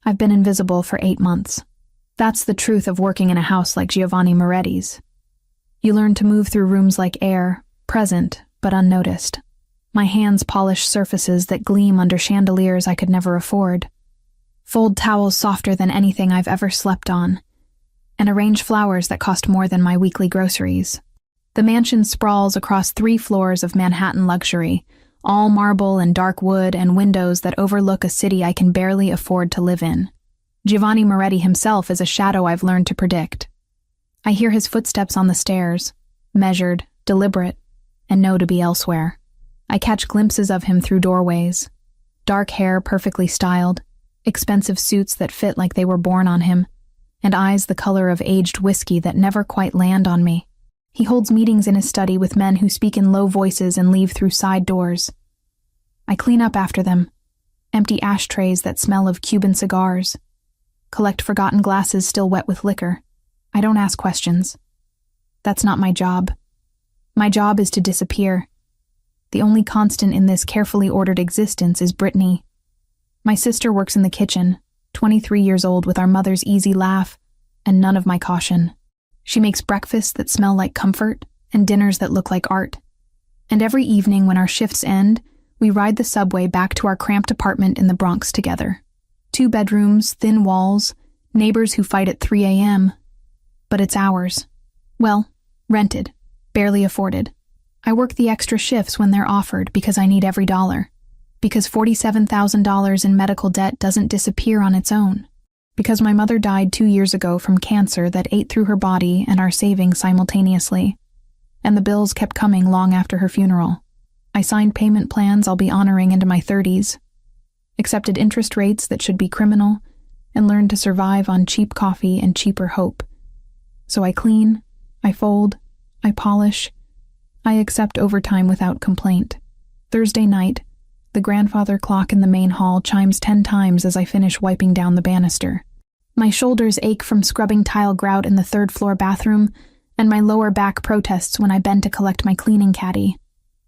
I've been invisible for 8 months. That's the truth of working in a house like Giovanni Moretti's. You learn to move through rooms like air, present but unnoticed. My hands polish surfaces that gleam under chandeliers I could never afford, fold towels softer than anything I've ever slept on, and arrange flowers that cost more than my weekly groceries. The mansion sprawls across 3 floors of Manhattan luxury, all marble and dark wood and windows that overlook a city I can barely afford to live in. Giovanni Moretti himself is a shadow I've learned to predict. I hear his footsteps on the stairs, measured, deliberate, and know to be elsewhere. I catch glimpses of him through doorways. Dark hair perfectly styled, expensive suits that fit like they were born on him, and eyes the color of aged whiskey that never quite land on me. He holds meetings in his study with men who speak in low voices and leave through side doors. I clean up after them, empty ashtrays that smell of Cuban cigars, collect forgotten glasses still wet with liquor. I don't ask questions. That's not my job. My job is to disappear. The only constant in this carefully ordered existence is Brittany. My sister works in the kitchen, 23 years old with our mother's easy laugh and none of my caution. She makes breakfasts that smell like comfort and dinners that look like art. And every evening when our shifts end, we ride the subway back to our cramped apartment in the Bronx together. 2 bedrooms, thin walls, neighbors who fight at 3 a.m. But it's ours. Well, rented, barely afforded. I work the extra shifts when they're offered because I need every dollar. Because $47,000 in medical debt doesn't disappear on its own. Because my mother died 2 years ago from cancer that ate through her body and our savings simultaneously. And the bills kept coming long after her funeral. I signed payment plans I'll be honoring into my 30s. Accepted interest rates that should be criminal, and learned to survive on cheap coffee and cheaper hope. So I clean, I fold, I polish, I accept overtime without complaint. Thursday night, the grandfather clock in the main hall chimes 10 times as I finish wiping down the banister. My shoulders ache from scrubbing tile grout in the 3rd floor bathroom, and my lower back protests when I bend to collect my cleaning caddy.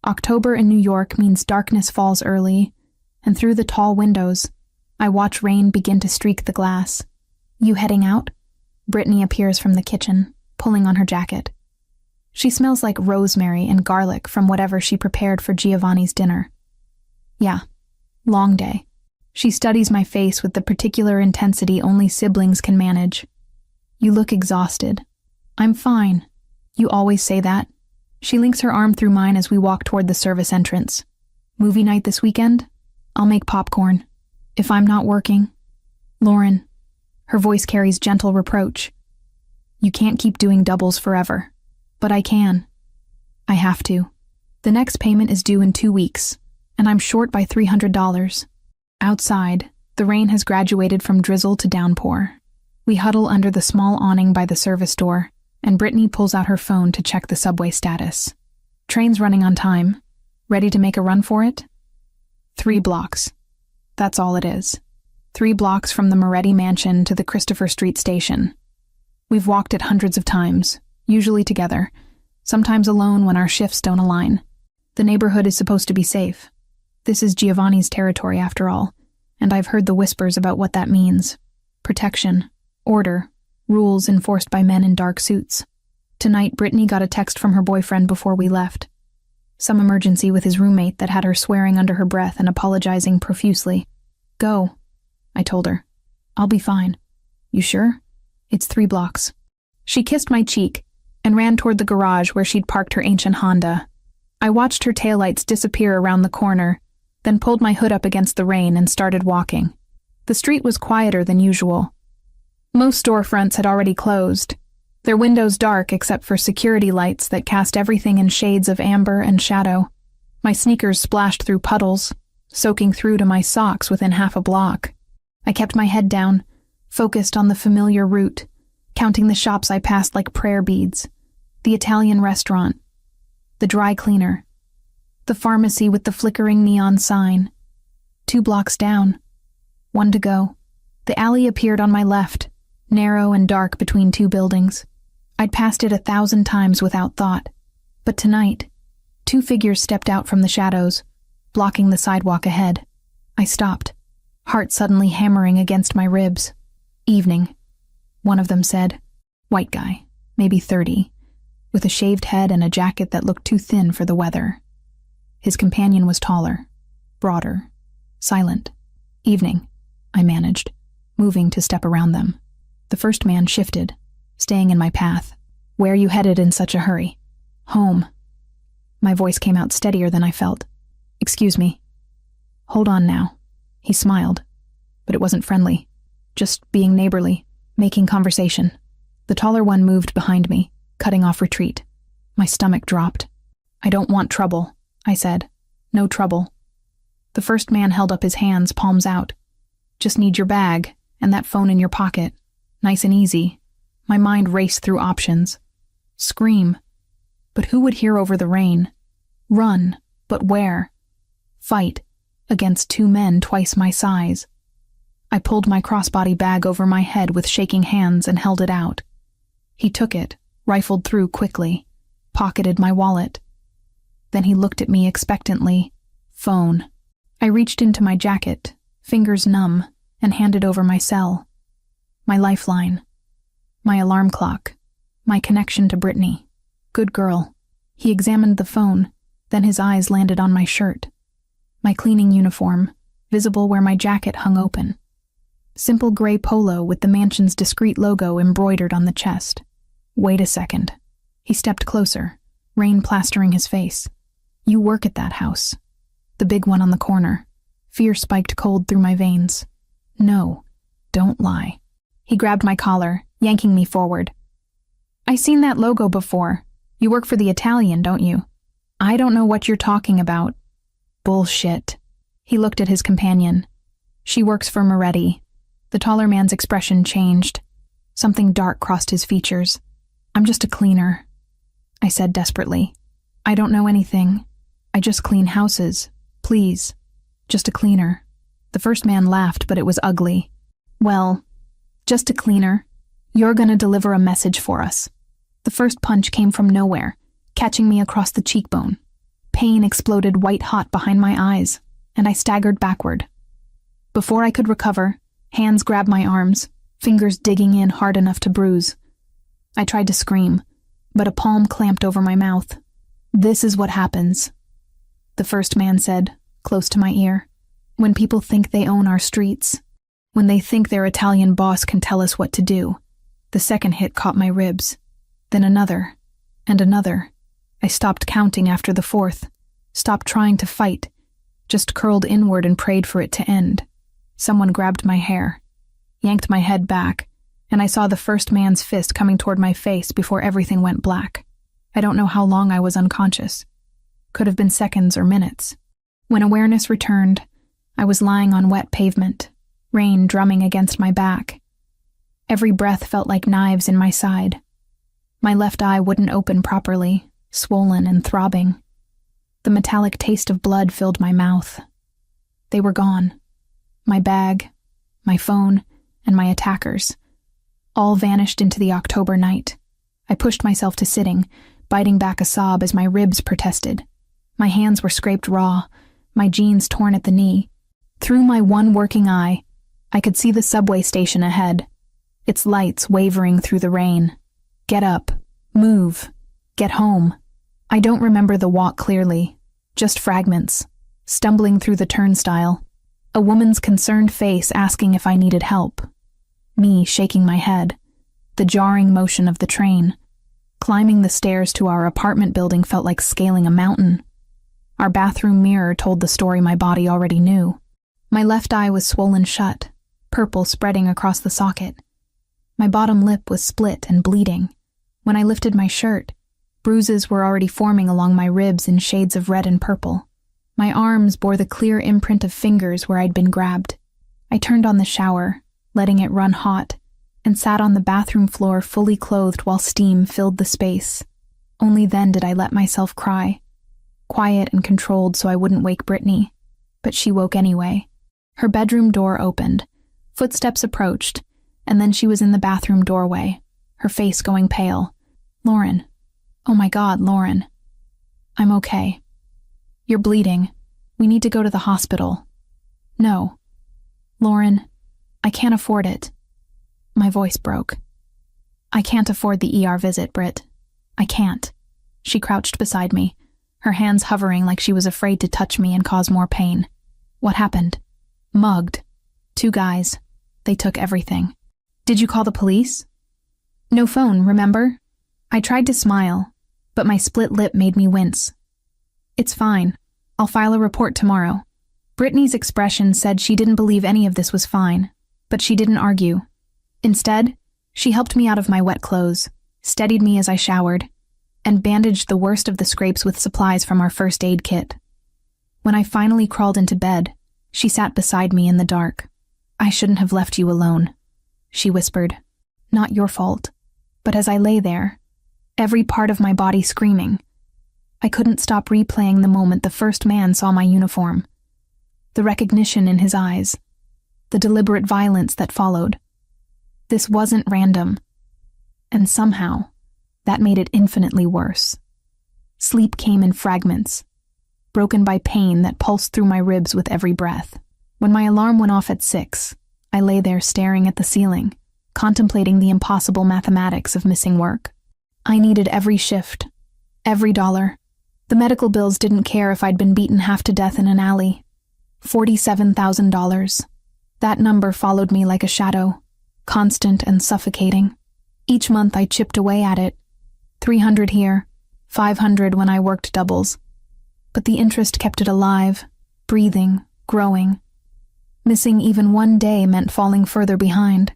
October in New York means darkness falls early, and through the tall windows, I watch rain begin to streak the glass. "You heading out?" Brittany appears from the kitchen, pulling on her jacket. She smells like rosemary and garlic from whatever she prepared for Giovanni's dinner. Yeah, long day. She studies my face with the particular intensity only siblings can manage. "You look exhausted." "I'm fine." "You always say that." She links her arm through mine as we walk toward the service entrance. "Movie night this weekend? I'll make popcorn. If I'm not working." "Lauren." Her voice carries gentle reproach. "You can't keep doing doubles forever." "But I can." "I have to. The next payment is due in 2 weeks, and I'm short by $300. Outside, the rain has graduated from drizzle to downpour. We huddle under the small awning by the service door, and Brittany pulls out her phone to check the subway status. Train's running on time. Ready to make a run for it? 3 blocks. That's all it is. 3 blocks from the Moretti mansion to the Christopher Street station. We've walked it hundreds of times, usually together, sometimes alone when our shifts don't align. The neighborhood is supposed to be safe. This is Giovanni's territory after all, and I've heard the whispers about what that means. Protection, order, rules enforced by men in dark suits. Tonight, Brittany got a text from her boyfriend before we left. Some emergency with his roommate that had her swearing under her breath and apologizing profusely. "Go," I told her. "I'll be fine." "You sure? It's 3 blocks." She kissed my cheek and ran toward the garage where she'd parked her ancient Honda. I watched her taillights disappear around the corner, then pulled my hood up against the rain and started walking. The street was quieter than usual. Most storefronts had already closed, their windows dark except for security lights that cast everything in shades of amber and shadow. My sneakers splashed through puddles, soaking through to my socks within half a block. I kept my head down, focused on the familiar route, counting the shops I passed like prayer beads. The Italian restaurant, the dry cleaner, the pharmacy with the flickering neon sign. 2 blocks down. 1 to go. The alley appeared on my left, narrow and dark between 2 buildings. I'd passed it 1,000 times without thought. But tonight, 2 figures stepped out from the shadows, blocking the sidewalk ahead. I stopped. heart suddenly hammering against my ribs. "Evening," one of them said. White guy, maybe 30, with a shaved head and a jacket that looked too thin for the weather. His companion was taller, broader, silent. "Evening," I managed, moving to step around them. The first man shifted, staying in my path. "Where are you headed in such a hurry?" "Home." My voice came out steadier than I felt. "Excuse me." "Hold on now." He smiled, but it wasn't friendly. Just being neighborly, making conversation. The taller one moved behind me, cutting off retreat. My stomach dropped. "I don't want trouble," I said. "No trouble." The first man held up his hands, palms out. "Just need your bag, and that phone in your pocket. Nice and easy." My mind raced through options. Scream. But who would hear over the rain? Run, but where? Fight, against two men twice my size. I pulled my crossbody bag over my head with shaking hands and held it out. He took it, rifled through quickly, pocketed my wallet. Then he looked at me expectantly. Phone. I reached into my jacket, fingers numb, and handed over my cell. My lifeline. My alarm clock. My connection to Brittany. Good girl. He examined the phone, then his eyes landed on my shirt. My cleaning uniform, visible where my jacket hung open. Simple gray polo with the mansion's discreet logo embroidered on the chest. Wait a second. He stepped closer, rain plastering his face. "You work at that house." The big one on the corner. Fear spiked cold through my veins. "No, don't lie." He grabbed my collar, yanking me forward. "I seen that logo before. You work for the Italian, don't you?" "I don't know what you're talking about." "Bullshit." He looked at his companion. "She works for Moretti." The taller man's expression changed. Something dark crossed his features. "I'm just a cleaner," I said desperately. "I don't know anything. I just clean houses. Please. Just a cleaner." The first man laughed, but it was ugly. "Well, just a cleaner. You're gonna deliver a message for us." The first punch came from nowhere, catching me across the cheekbone. Pain exploded white-hot behind my eyes, and I staggered backward. Before I could recover, hands grabbed my arms, fingers digging in hard enough to bruise. I tried to scream, but a palm clamped over my mouth. "This is what happens," the first man said, close to my ear. "When people think they own our streets. When they think their Italian boss can tell us what to do." The second hit caught my ribs. Then another, and another. I stopped counting after the fourth, stopped trying to fight, just curled inward and prayed for it to end. Someone grabbed my hair, yanked my head back, and I saw the first man's fist coming toward my face before everything went black. I don't know how long I was unconscious. Could have been seconds or minutes. When awareness returned, I was lying on wet pavement, rain drumming against my back. Every breath felt like knives in my side. My left eye wouldn't open properly, swollen and throbbing. The metallic taste of blood filled my mouth. They were gone. My bag, my phone, and my attackers. All vanished into the October night. I pushed myself to sitting, biting back a sob as my ribs protested. My hands were scraped raw, my jeans torn at the knee. Through my one working eye, I could see the subway station ahead, its lights wavering through the rain. Get up, move, get home. I don't remember the walk clearly, just fragments, stumbling through the turnstile. A woman's concerned face asking if I needed help. Me shaking my head. The jarring motion of the train. Climbing the stairs to our apartment building felt like scaling a mountain. Our bathroom mirror told the story my body already knew. My left eye was swollen shut, purple spreading across the socket. My bottom lip was split and bleeding. When I lifted my shirt, bruises were already forming along my ribs in shades of red and purple. My arms bore the clear imprint of fingers where I'd been grabbed. I turned on the shower, letting it run hot, and sat on the bathroom floor fully clothed while steam filled the space. Only then did I let myself cry. Quiet and controlled so I wouldn't wake Brittany. But she woke anyway. Her bedroom door opened. Footsteps approached, and then she was in the bathroom doorway, her face going pale. "Lauren. Oh my God, Lauren." "I'm okay." "You're bleeding. We need to go to the hospital." "No." Lauren, I can't afford it. My voice broke. I can't afford the ER visit, Britt. I can't. She crouched beside me, her hands hovering like she was afraid to touch me and cause more pain. What happened? Mugged. 2 guys. They took everything. Did you call the police? No phone, remember? I tried to smile, but my split lip made me wince. It's fine. I'll file a report tomorrow. Brittany's expression said she didn't believe any of this was fine, but she didn't argue. Instead, she helped me out of my wet clothes, steadied me as I showered, and bandaged the worst of the scrapes with supplies from our first aid kit. When I finally crawled into bed, she sat beside me in the dark. I shouldn't have left you alone, she whispered. Not your fault. But as I lay there, every part of my body screaming, I couldn't stop replaying the moment the first man saw my uniform. The recognition in his eyes, the deliberate violence that followed. This wasn't random, and somehow, that made it infinitely worse. Sleep came in fragments, broken by pain that pulsed through my ribs with every breath. When my alarm went off at 6, I lay there staring at the ceiling, contemplating the impossible mathematics of missing work. I needed every shift, every dollar. The medical bills didn't care if I'd been beaten half to death in an alley. $47,000. That number followed me like a shadow, constant and suffocating. Each month I chipped away at it. 300 here, 500 when I worked doubles. But the interest kept it alive, breathing, growing. Missing even one day meant falling further behind.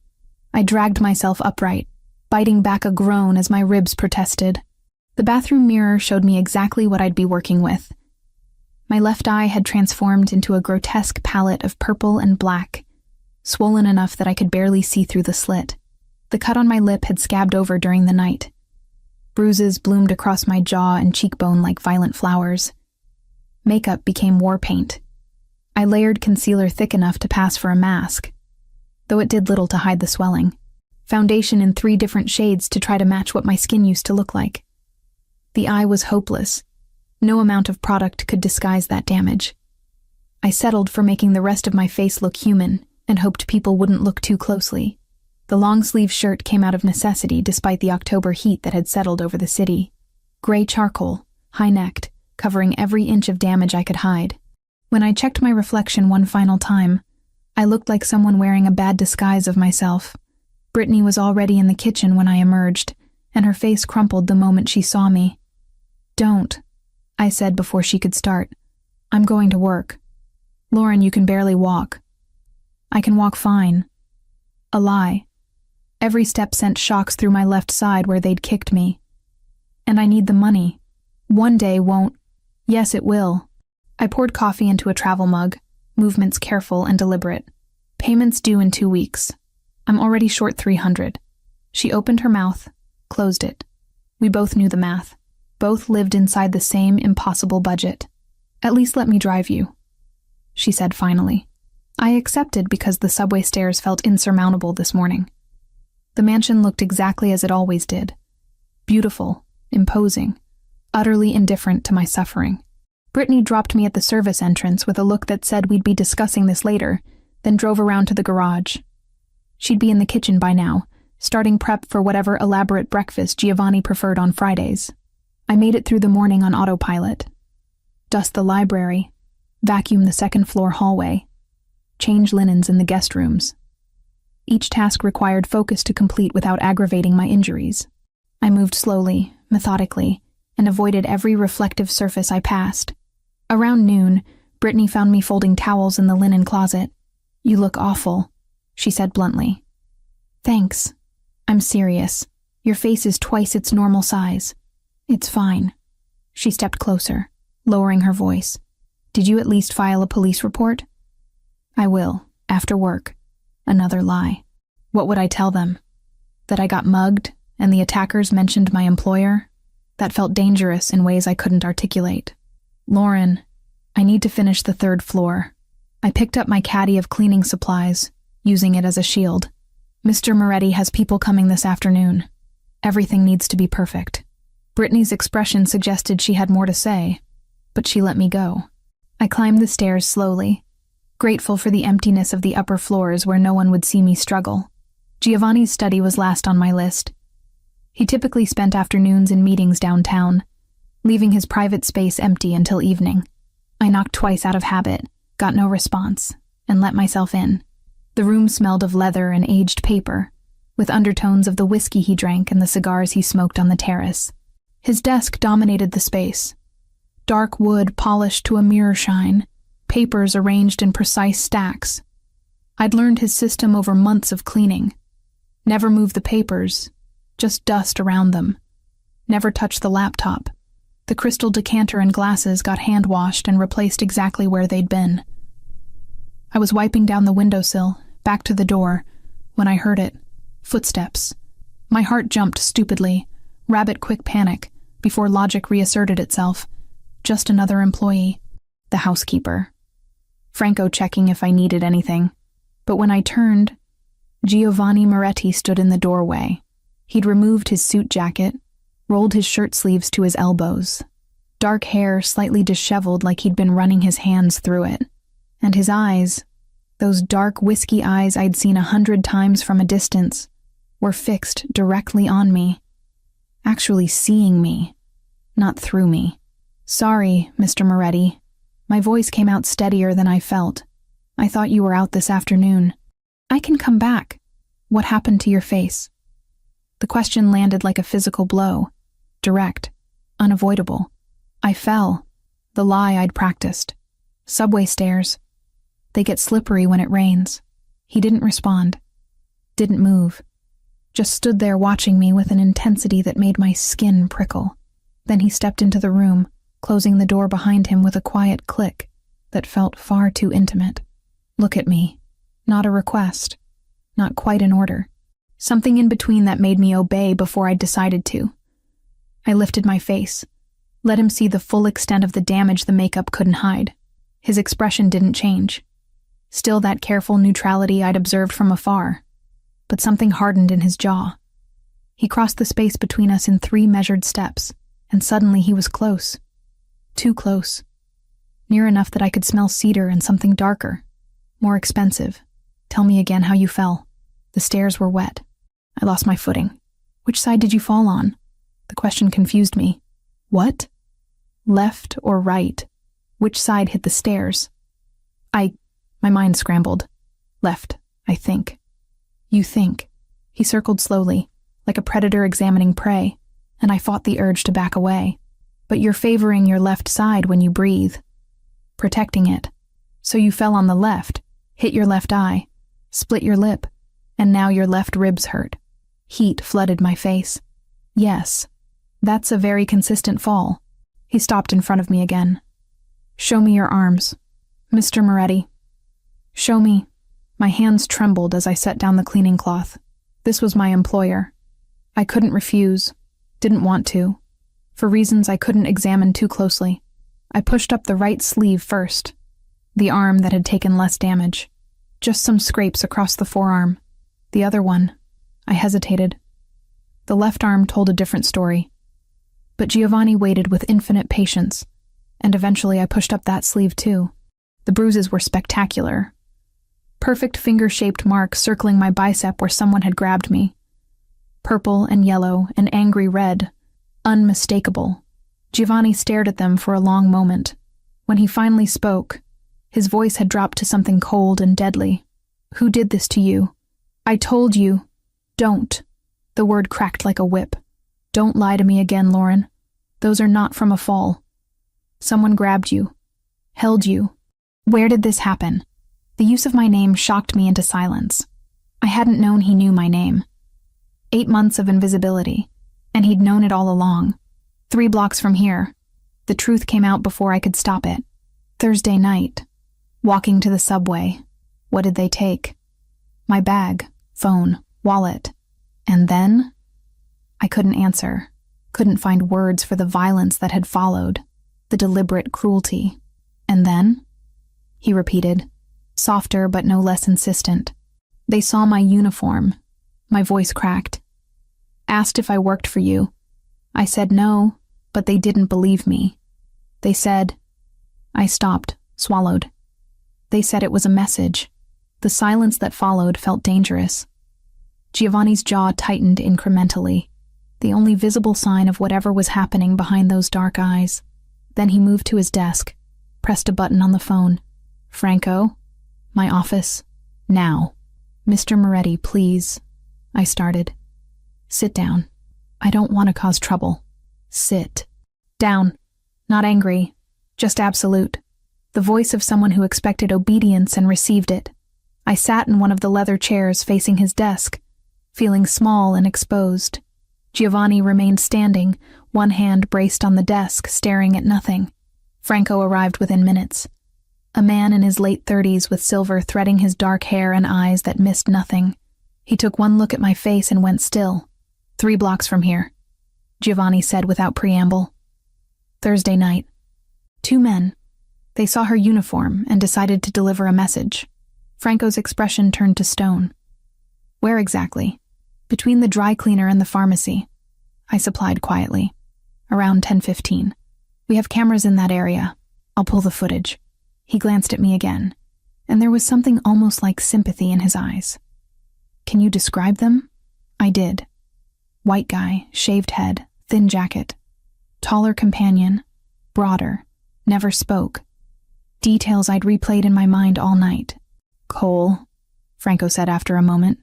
I dragged myself upright, biting back a groan as my ribs protested. The bathroom mirror showed me exactly what I'd be working with. My left eye had transformed into a grotesque palette of purple and black, swollen enough that I could barely see through the slit. The cut on my lip had scabbed over during the night. Bruises bloomed across my jaw and cheekbone like violent flowers. Makeup became war paint. I layered concealer thick enough to pass for a mask, though it did little to hide the swelling. Foundation in 3 different shades to try to match what my skin used to look like. The eye was hopeless. No amount of product could disguise that damage. I settled for making the rest of my face look human and hoped people wouldn't look too closely. The long-sleeve shirt came out of necessity despite the October heat that had settled over the city. Gray charcoal, high-necked, covering every inch of damage I could hide. When I checked my reflection one final time, I looked like someone wearing a bad disguise of myself. Brittany was already in the kitchen when I emerged, and her face crumpled the moment she saw me. Don't, I said before she could start. I'm going to work. Lauren, you can barely walk. I can walk fine. A lie. Every step sent shocks through my left side where they'd kicked me. And I need the money. One day won't. Yes, it will. I poured coffee into a travel mug, movements careful and deliberate. Payments due in 2 weeks. I'm already short 300. She opened her mouth, closed it. We both knew the math. Both lived inside the same impossible budget. At least let me drive you, she said finally. I accepted because the subway stairs felt insurmountable this morning. The mansion looked exactly as it always did. Beautiful, imposing, utterly indifferent to my suffering. Brittany dropped me at the service entrance with a look that said we'd be discussing this later, then drove around to the garage. She'd be in the kitchen by now, starting prep for whatever elaborate breakfast Giovanni preferred on Fridays. I made it through the morning on autopilot. Dust the library, vacuum the second-floor hallway, change linens in the guest rooms. Each task required focus to complete without aggravating my injuries. I moved slowly, methodically, and avoided every reflective surface I passed. Around noon, Brittany found me folding towels in the linen closet. You look awful, she said bluntly. Thanks. I'm serious. Your face is twice its normal size. It's fine. She stepped closer, lowering her voice. Did you at least file a police report? I will, after work. Another lie. What would I tell them? That I got mugged and the attackers mentioned my employer? That felt dangerous in ways I couldn't articulate. Lauren, I need to finish the 3rd floor. I picked up my caddy of cleaning supplies, using it as a shield. Mr. Moretti has people coming this afternoon. Everything needs to be perfect. Brittany's expression suggested she had more to say, but she let me go. I climbed the stairs slowly, grateful for the emptiness of the upper floors where no one would see me struggle. Giovanni's study was last on my list. He typically spent afternoons in meetings downtown, leaving his private space empty until evening. I knocked twice out of habit, got no response, and let myself in. The room smelled of leather and aged paper, with undertones of the whiskey he drank and the cigars he smoked on the terrace. His desk dominated the space. Dark wood polished to a mirror shine, papers arranged in precise stacks. I'd learned his system over months of cleaning. Never move the papers, just dust around them. Never touch the laptop. The crystal decanter and glasses got hand-washed and replaced exactly where they'd been. I was wiping down the windowsill, back to the door, when I heard it. Footsteps. My heart jumped stupidly, rabbit-quick panic, before logic reasserted itself. Just another employee. The housekeeper. Franco checking if I needed anything. But when I turned, Giovanni Moretti stood in the doorway. He'd removed his suit jacket, rolled his shirt sleeves to his elbows. Dark hair slightly disheveled like he'd been running his hands through it. And his eyes, those dark whiskey eyes I'd seen 100 times from a distance, were fixed directly on me. Actually seeing me, not through me. "Sorry, Mr. Moretti." My voice came out steadier than I felt. "I thought you were out this afternoon." "I can come back. What happened to your face?" The question landed like a physical blow. Direct. Unavoidable. I fell. The lie I'd practiced. Subway stairs. They get slippery when it rains. He didn't respond. Didn't move. Just stood there watching me with an intensity that made my skin prickle. Then he stepped into the room, closing the door behind him with a quiet click that felt far too intimate. Look at me. Not a request. Not quite an order. Something in between that made me obey before I'd decided to. I lifted my face, let him see the full extent of the damage the makeup couldn't hide. His expression didn't change. Still that careful neutrality I'd observed from afar. But something hardened in his jaw. He crossed the space between us in 3 measured steps, and suddenly he was close. Too close. Near enough that I could smell cedar and something darker. More expensive. "Tell me again how you fell." The stairs were wet. I lost my footing. "Which side did you fall on?" The question confused me. What? Left or right? Which side hit the stairs? My mind scrambled. Left, I think. "You think." He circled slowly, like a predator examining prey, and I fought the urge to back away. "But you're favoring your left side when you breathe. Protecting it. So you fell on the left, hit your left eye, split your lip, and now your left ribs hurt." Heat flooded my face. "Yes, that's a very consistent fall." He stopped in front of me again. "Show me your arms, Mr. Moretti. Show me." My hands trembled as I set down the cleaning cloth. This was my employer. I couldn't refuse, didn't want to, for reasons I couldn't examine too closely. I pushed up the right sleeve first, the arm that had taken less damage. Just some scrapes across the forearm. The other one. I hesitated. The left arm told a different story. But Giovanni waited with infinite patience, and eventually I pushed up that sleeve too. The bruises were spectacular. Perfect finger-shaped marks circling my bicep where someone had grabbed me. Purple and yellow and angry red. Unmistakable. Giovanni stared at them for a long moment. When he finally spoke, his voice had dropped to something cold and deadly. "Who did this to you? I told you. Don't." The word cracked like a whip. "Don't lie to me again, Lauren. Those are not from a fall. Someone grabbed you. Held you. Where did this happen?" The use of my name shocked me into silence. I hadn't known he knew my name. 8 months of invisibility, and he'd known it all along. 3 blocks from here. The truth came out before I could stop it. Thursday night. Walking to the subway. What did they take? My bag, phone, wallet. And then? I couldn't answer. Couldn't find words for the violence that had followed. The deliberate cruelty. "And then?" he repeated, softer but no less insistent. "They saw my uniform." My voice cracked. "Asked if I worked for you. I said no, but they didn't believe me. They said..." I stopped, swallowed. They said it was a message. The silence that followed felt dangerous. Giovanni's jaw tightened incrementally, the only visible sign of whatever was happening behind those dark eyes. Then he moved to his desk, pressed a button on the phone. "Franco? My office. Now." "Mr. Moretti, please," I started. "Sit down. I don't want to cause trouble." "Sit down." Not angry, just absolute. The voice of someone who expected obedience and received it. I sat in one of the leather chairs facing his desk, feeling small and exposed. Giovanni remained standing, one hand braced on the desk, staring at nothing. Franco arrived within minutes. A man in his late 30s with silver threading his dark hair and eyes that missed nothing. He took one look at my face and went still. "3 blocks from here," Giovanni said without preamble. "Thursday night. 2 men. They saw her uniform and decided to deliver a message." Franco's expression turned to stone. "Where exactly?" "Between the dry cleaner and the pharmacy," I supplied quietly. "Around 10:15. We have cameras in that area. I'll pull the footage." He glanced at me again, and there was something almost like sympathy in his eyes. "Can you describe them?" I did. White guy, shaved head, thin jacket. Taller companion, broader, never spoke. Details I'd replayed in my mind all night. "Cole," Franco said after a moment.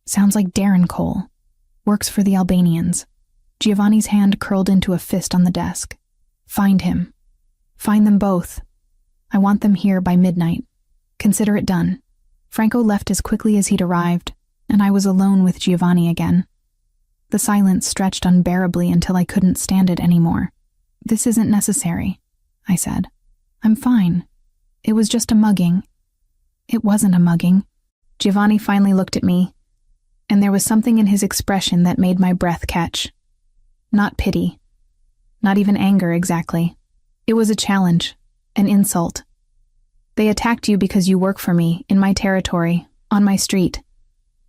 "Sounds like Darren Cole. Works for the Albanians." Giovanni's hand curled into a fist on the desk. "Find him. Find them both. I want them here by midnight. Consider it done." Franco left as quickly as he'd arrived, and I was alone with Giovanni again. The silence stretched unbearably until I couldn't stand it anymore. "This isn't necessary," I said. "I'm fine. It was just a mugging." "It wasn't a mugging." Giovanni finally looked at me, and there was something in his expression that made my breath catch. Not pity. Not even anger exactly. It was a challenge, an insult. "They attacked you because you work for me, in my territory, on my street.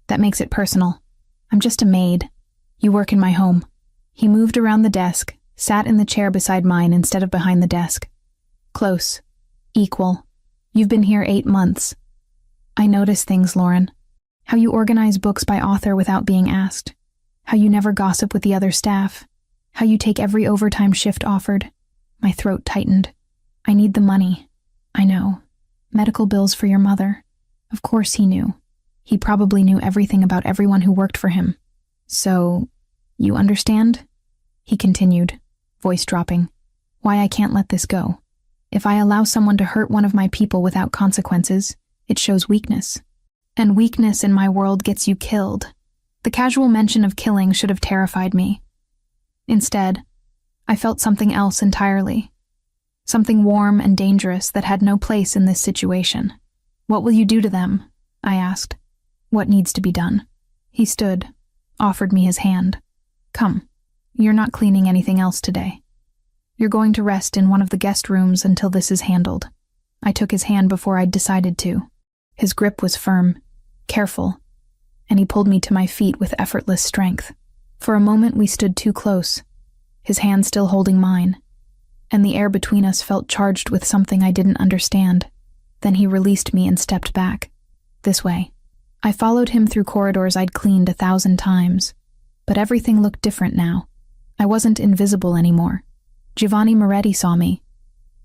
That makes it personal. I'm just a maid. You work in my home." He moved around the desk, sat in the chair beside mine instead of behind the desk. "Close. Equal. You've been here 8 months. I notice things, Lauren. How you organize books by author without being asked. How you never gossip with the other staff. How you take every overtime shift offered." My throat tightened. "I need the money. I know. Medical bills for your mother." Of course he knew. He probably knew everything about everyone who worked for him. "So, you understand?" He continued, voice dropping. "Why I can't let this go. If I allow someone to hurt one of my people without consequences, it shows weakness. And weakness in my world gets you killed." The casual mention of killing should have terrified me. Instead, I felt something else entirely. Something warm and dangerous that had no place in this situation. "What will you do to them?" I asked. "What needs to be done?" He stood, offered me his hand. "Come, you're not cleaning anything else today. You're going to rest in one of the guest rooms until this is handled." I took his hand before I'd decided to. His grip was firm, careful, and he pulled me to my feet with effortless strength. For a moment we stood too close, his hand still holding mine, and the air between us felt charged with something I didn't understand. Then he released me and stepped back. "This way." I followed him through corridors I'd cleaned 1,000 times, but everything looked different now. I wasn't invisible anymore. Giovanni Moretti saw me,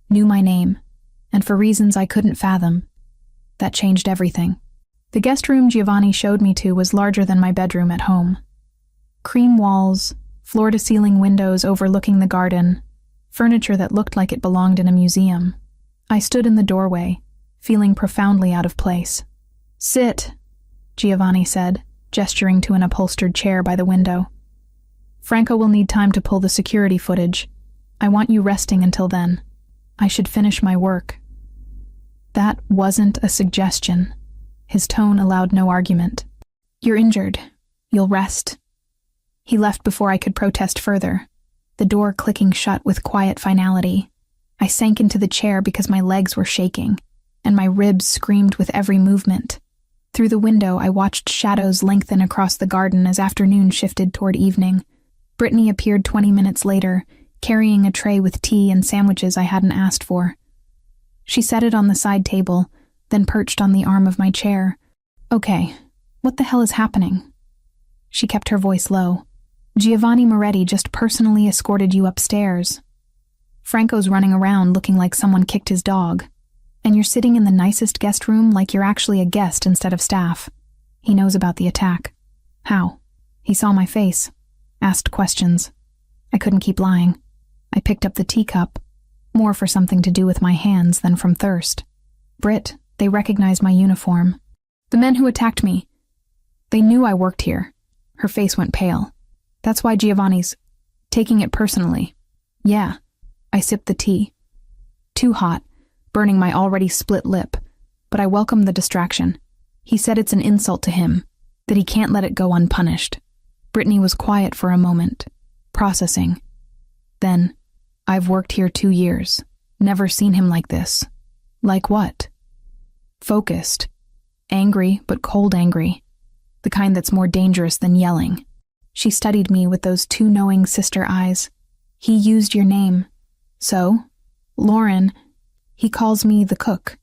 knew my name, and for reasons I couldn't fathom. That changed everything. The guest room Giovanni showed me to was larger than my bedroom at home. Cream walls, floor-to-ceiling windows overlooking the garden, furniture that looked like it belonged in a museum. I stood in the doorway, feeling profoundly out of place. "Sit," Giovanni said, gesturing to an upholstered chair by the window. "Franco will need time to pull the security footage. I want you resting until then. I should finish my work." That wasn't a suggestion. His tone allowed no argument. "You're injured. You'll rest." He left before I could protest further, the door clicking shut with quiet finality. I sank into the chair because my legs were shaking, and my ribs screamed with every movement. Through the window, I watched shadows lengthen across the garden as afternoon shifted toward evening. Brittany appeared 20 minutes later, carrying a tray with tea and sandwiches I hadn't asked for. She set it on the side table, then perched on the arm of my chair. Okay, what the hell is happening? She kept her voice low. Giovanni Moretti just personally escorted you upstairs. Franco's running around looking like someone kicked his dog. And you're sitting in the nicest guest room like you're actually a guest instead of staff. He knows about the attack. How? He saw my face. Asked questions. I couldn't keep lying. I picked up the teacup, more for something to do with my hands than from thirst. Britt, they recognized my uniform. The men who attacked me. They knew I worked here. Her face went pale. That's why Giovanni's taking it personally. Yeah. I sipped the tea. Too hot, burning my already split lip, but I welcomed the distraction. He said it's an insult to him, that he can't let it go unpunished. Brittany was quiet for a moment, processing. Then, I've worked here 2 years. Never seen him like this. Like what? Focused. Angry, but cold angry. The kind that's more dangerous than yelling. She studied me with those 2 knowing sister eyes. He used your name. So, Lauren, he calls me the cook.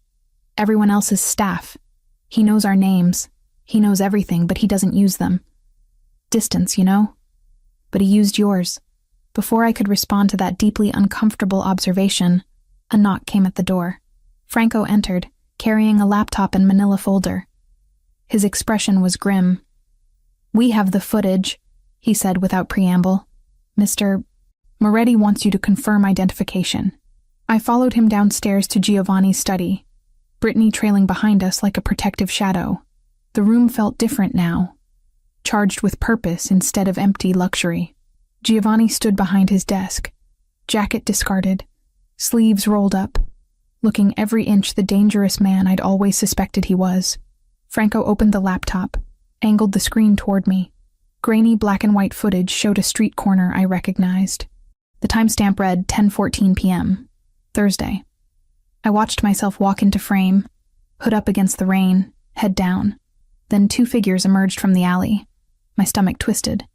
Everyone else's staff. He knows our names. He knows everything, but he doesn't use them. Distance, you know? But he used yours. Before I could respond to that deeply uncomfortable observation, a knock came at the door. Franco entered, carrying a laptop and manila folder. His expression was grim. We have the footage, he said without preamble. Mr. Moretti wants you to confirm identification. I followed him downstairs to Giovanni's study, Brittany trailing behind us like a protective shadow. The room felt different now, charged with purpose instead of empty luxury. Giovanni stood behind his desk, jacket discarded, sleeves rolled up, looking every inch the dangerous man I'd always suspected he was. Franco opened the laptop, angled the screen toward me. Grainy black and white footage showed a street corner I recognized. The timestamp read 10:14 p.m., Thursday. I watched myself walk into frame, hood up against the rain, head down. Then 2 figures emerged from the alley. My stomach twisted.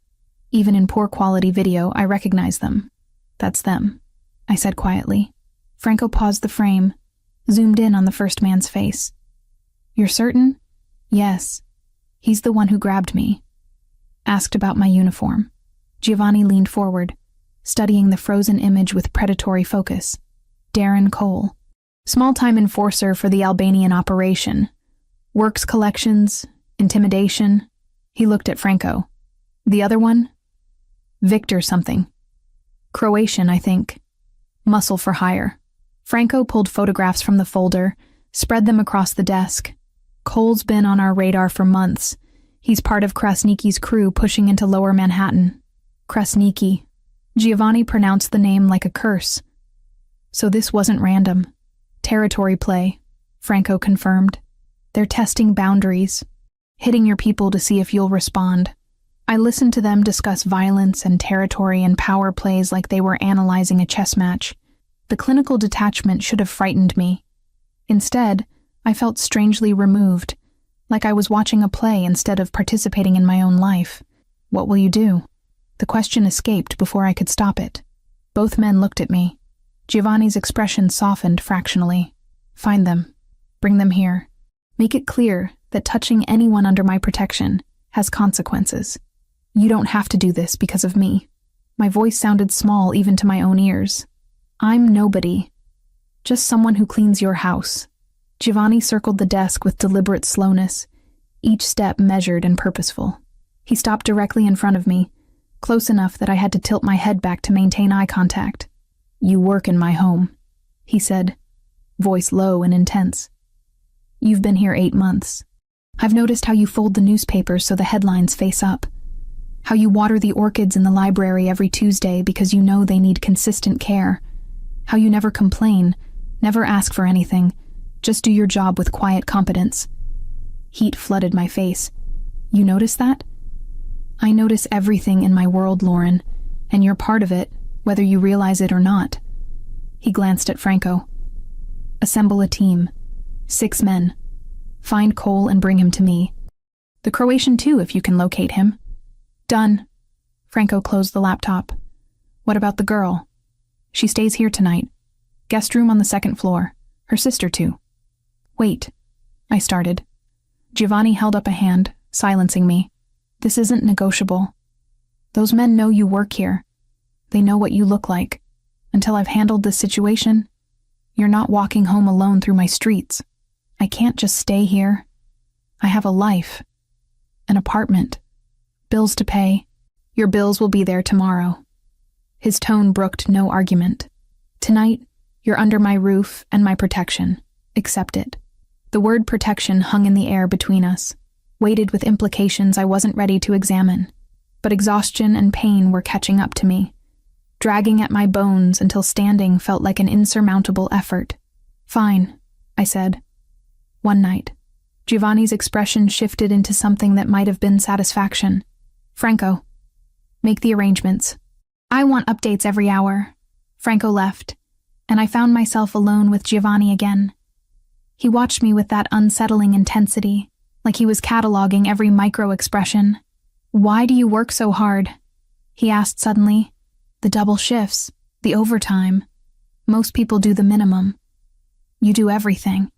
Even in poor quality video, I recognized them. That's them, I said quietly. Franco paused the frame, zoomed in on the first man's face. You're certain? Yes. He's the one who grabbed me. Asked about my uniform. Giovanni leaned forward, studying the frozen image with predatory focus. Darren Cole. Small-time enforcer for the Albanian operation. Works collections, intimidation. He looked at Franco. The other one? Victor something. Croatian, I think. Muscle for hire. Franco pulled photographs from the folder, spread them across the desk. Cole's been on our radar for months. He's part of Krasniki's crew pushing into Lower Manhattan. Krasniki. Giovanni pronounced the name like a curse. So this wasn't random. Territory play, Franco confirmed. They're testing boundaries, hitting your people to see if you'll respond. I listened to them discuss violence and territory and power plays like they were analyzing a chess match. The clinical detachment should have frightened me. Instead, I felt strangely removed, like I was watching a play instead of participating in my own life. What will you do? The question escaped before I could stop it. Both men looked at me. Giovanni's expression softened fractionally. Find them. Bring them here. Make it clear that touching anyone under my protection has consequences. You don't have to do this because of me. My voice sounded small even to my own ears. I'm nobody. Just someone who cleans your house. Giovanni circled the desk with deliberate slowness, each step measured and purposeful. He stopped directly in front of me, close enough that I had to tilt my head back to maintain eye contact. You work in my home, he said, voice low and intense. You've been here 8 months. I've noticed how you fold the newspapers so the headlines face up. How you water the orchids in the library every Tuesday because you know they need consistent care. How you never complain, never ask for anything, just do your job with quiet competence. Heat flooded my face. You notice that? I notice everything in my world, Lauren, and you're part of it, whether you realize it or not. He glanced at Franco. Assemble a team. 6 men. Find Cole and bring him to me. The Croatian too, if you can locate him. Done. Franco closed the laptop. What about the girl? She stays here tonight. Guest room on the 2nd floor. Her sister too. Wait. I started. Giovanni held up a hand, silencing me. This isn't negotiable. Those men know you work here. They know what you look like. Until I've handled this situation, you're not walking home alone through my streets. I can't just stay here. I have a life, an apartment, bills to pay. Your bills will be there tomorrow. His tone brooked no argument. Tonight, you're under my roof and my protection. Accept it. The word protection hung in the air between us, weighted with implications I wasn't ready to examine. But exhaustion and pain were catching up to me, dragging at my bones until standing felt like an insurmountable effort. Fine, I said. One night, Giovanni's expression shifted into something that might have been satisfaction. Franco, make the arrangements. I want updates every hour. Franco left, and I found myself alone with Giovanni again. He watched me with that unsettling intensity, like he was cataloging every micro-expression. Why do you work so hard? He asked suddenly. The double shifts, the overtime. Most people do the minimum. You do everything.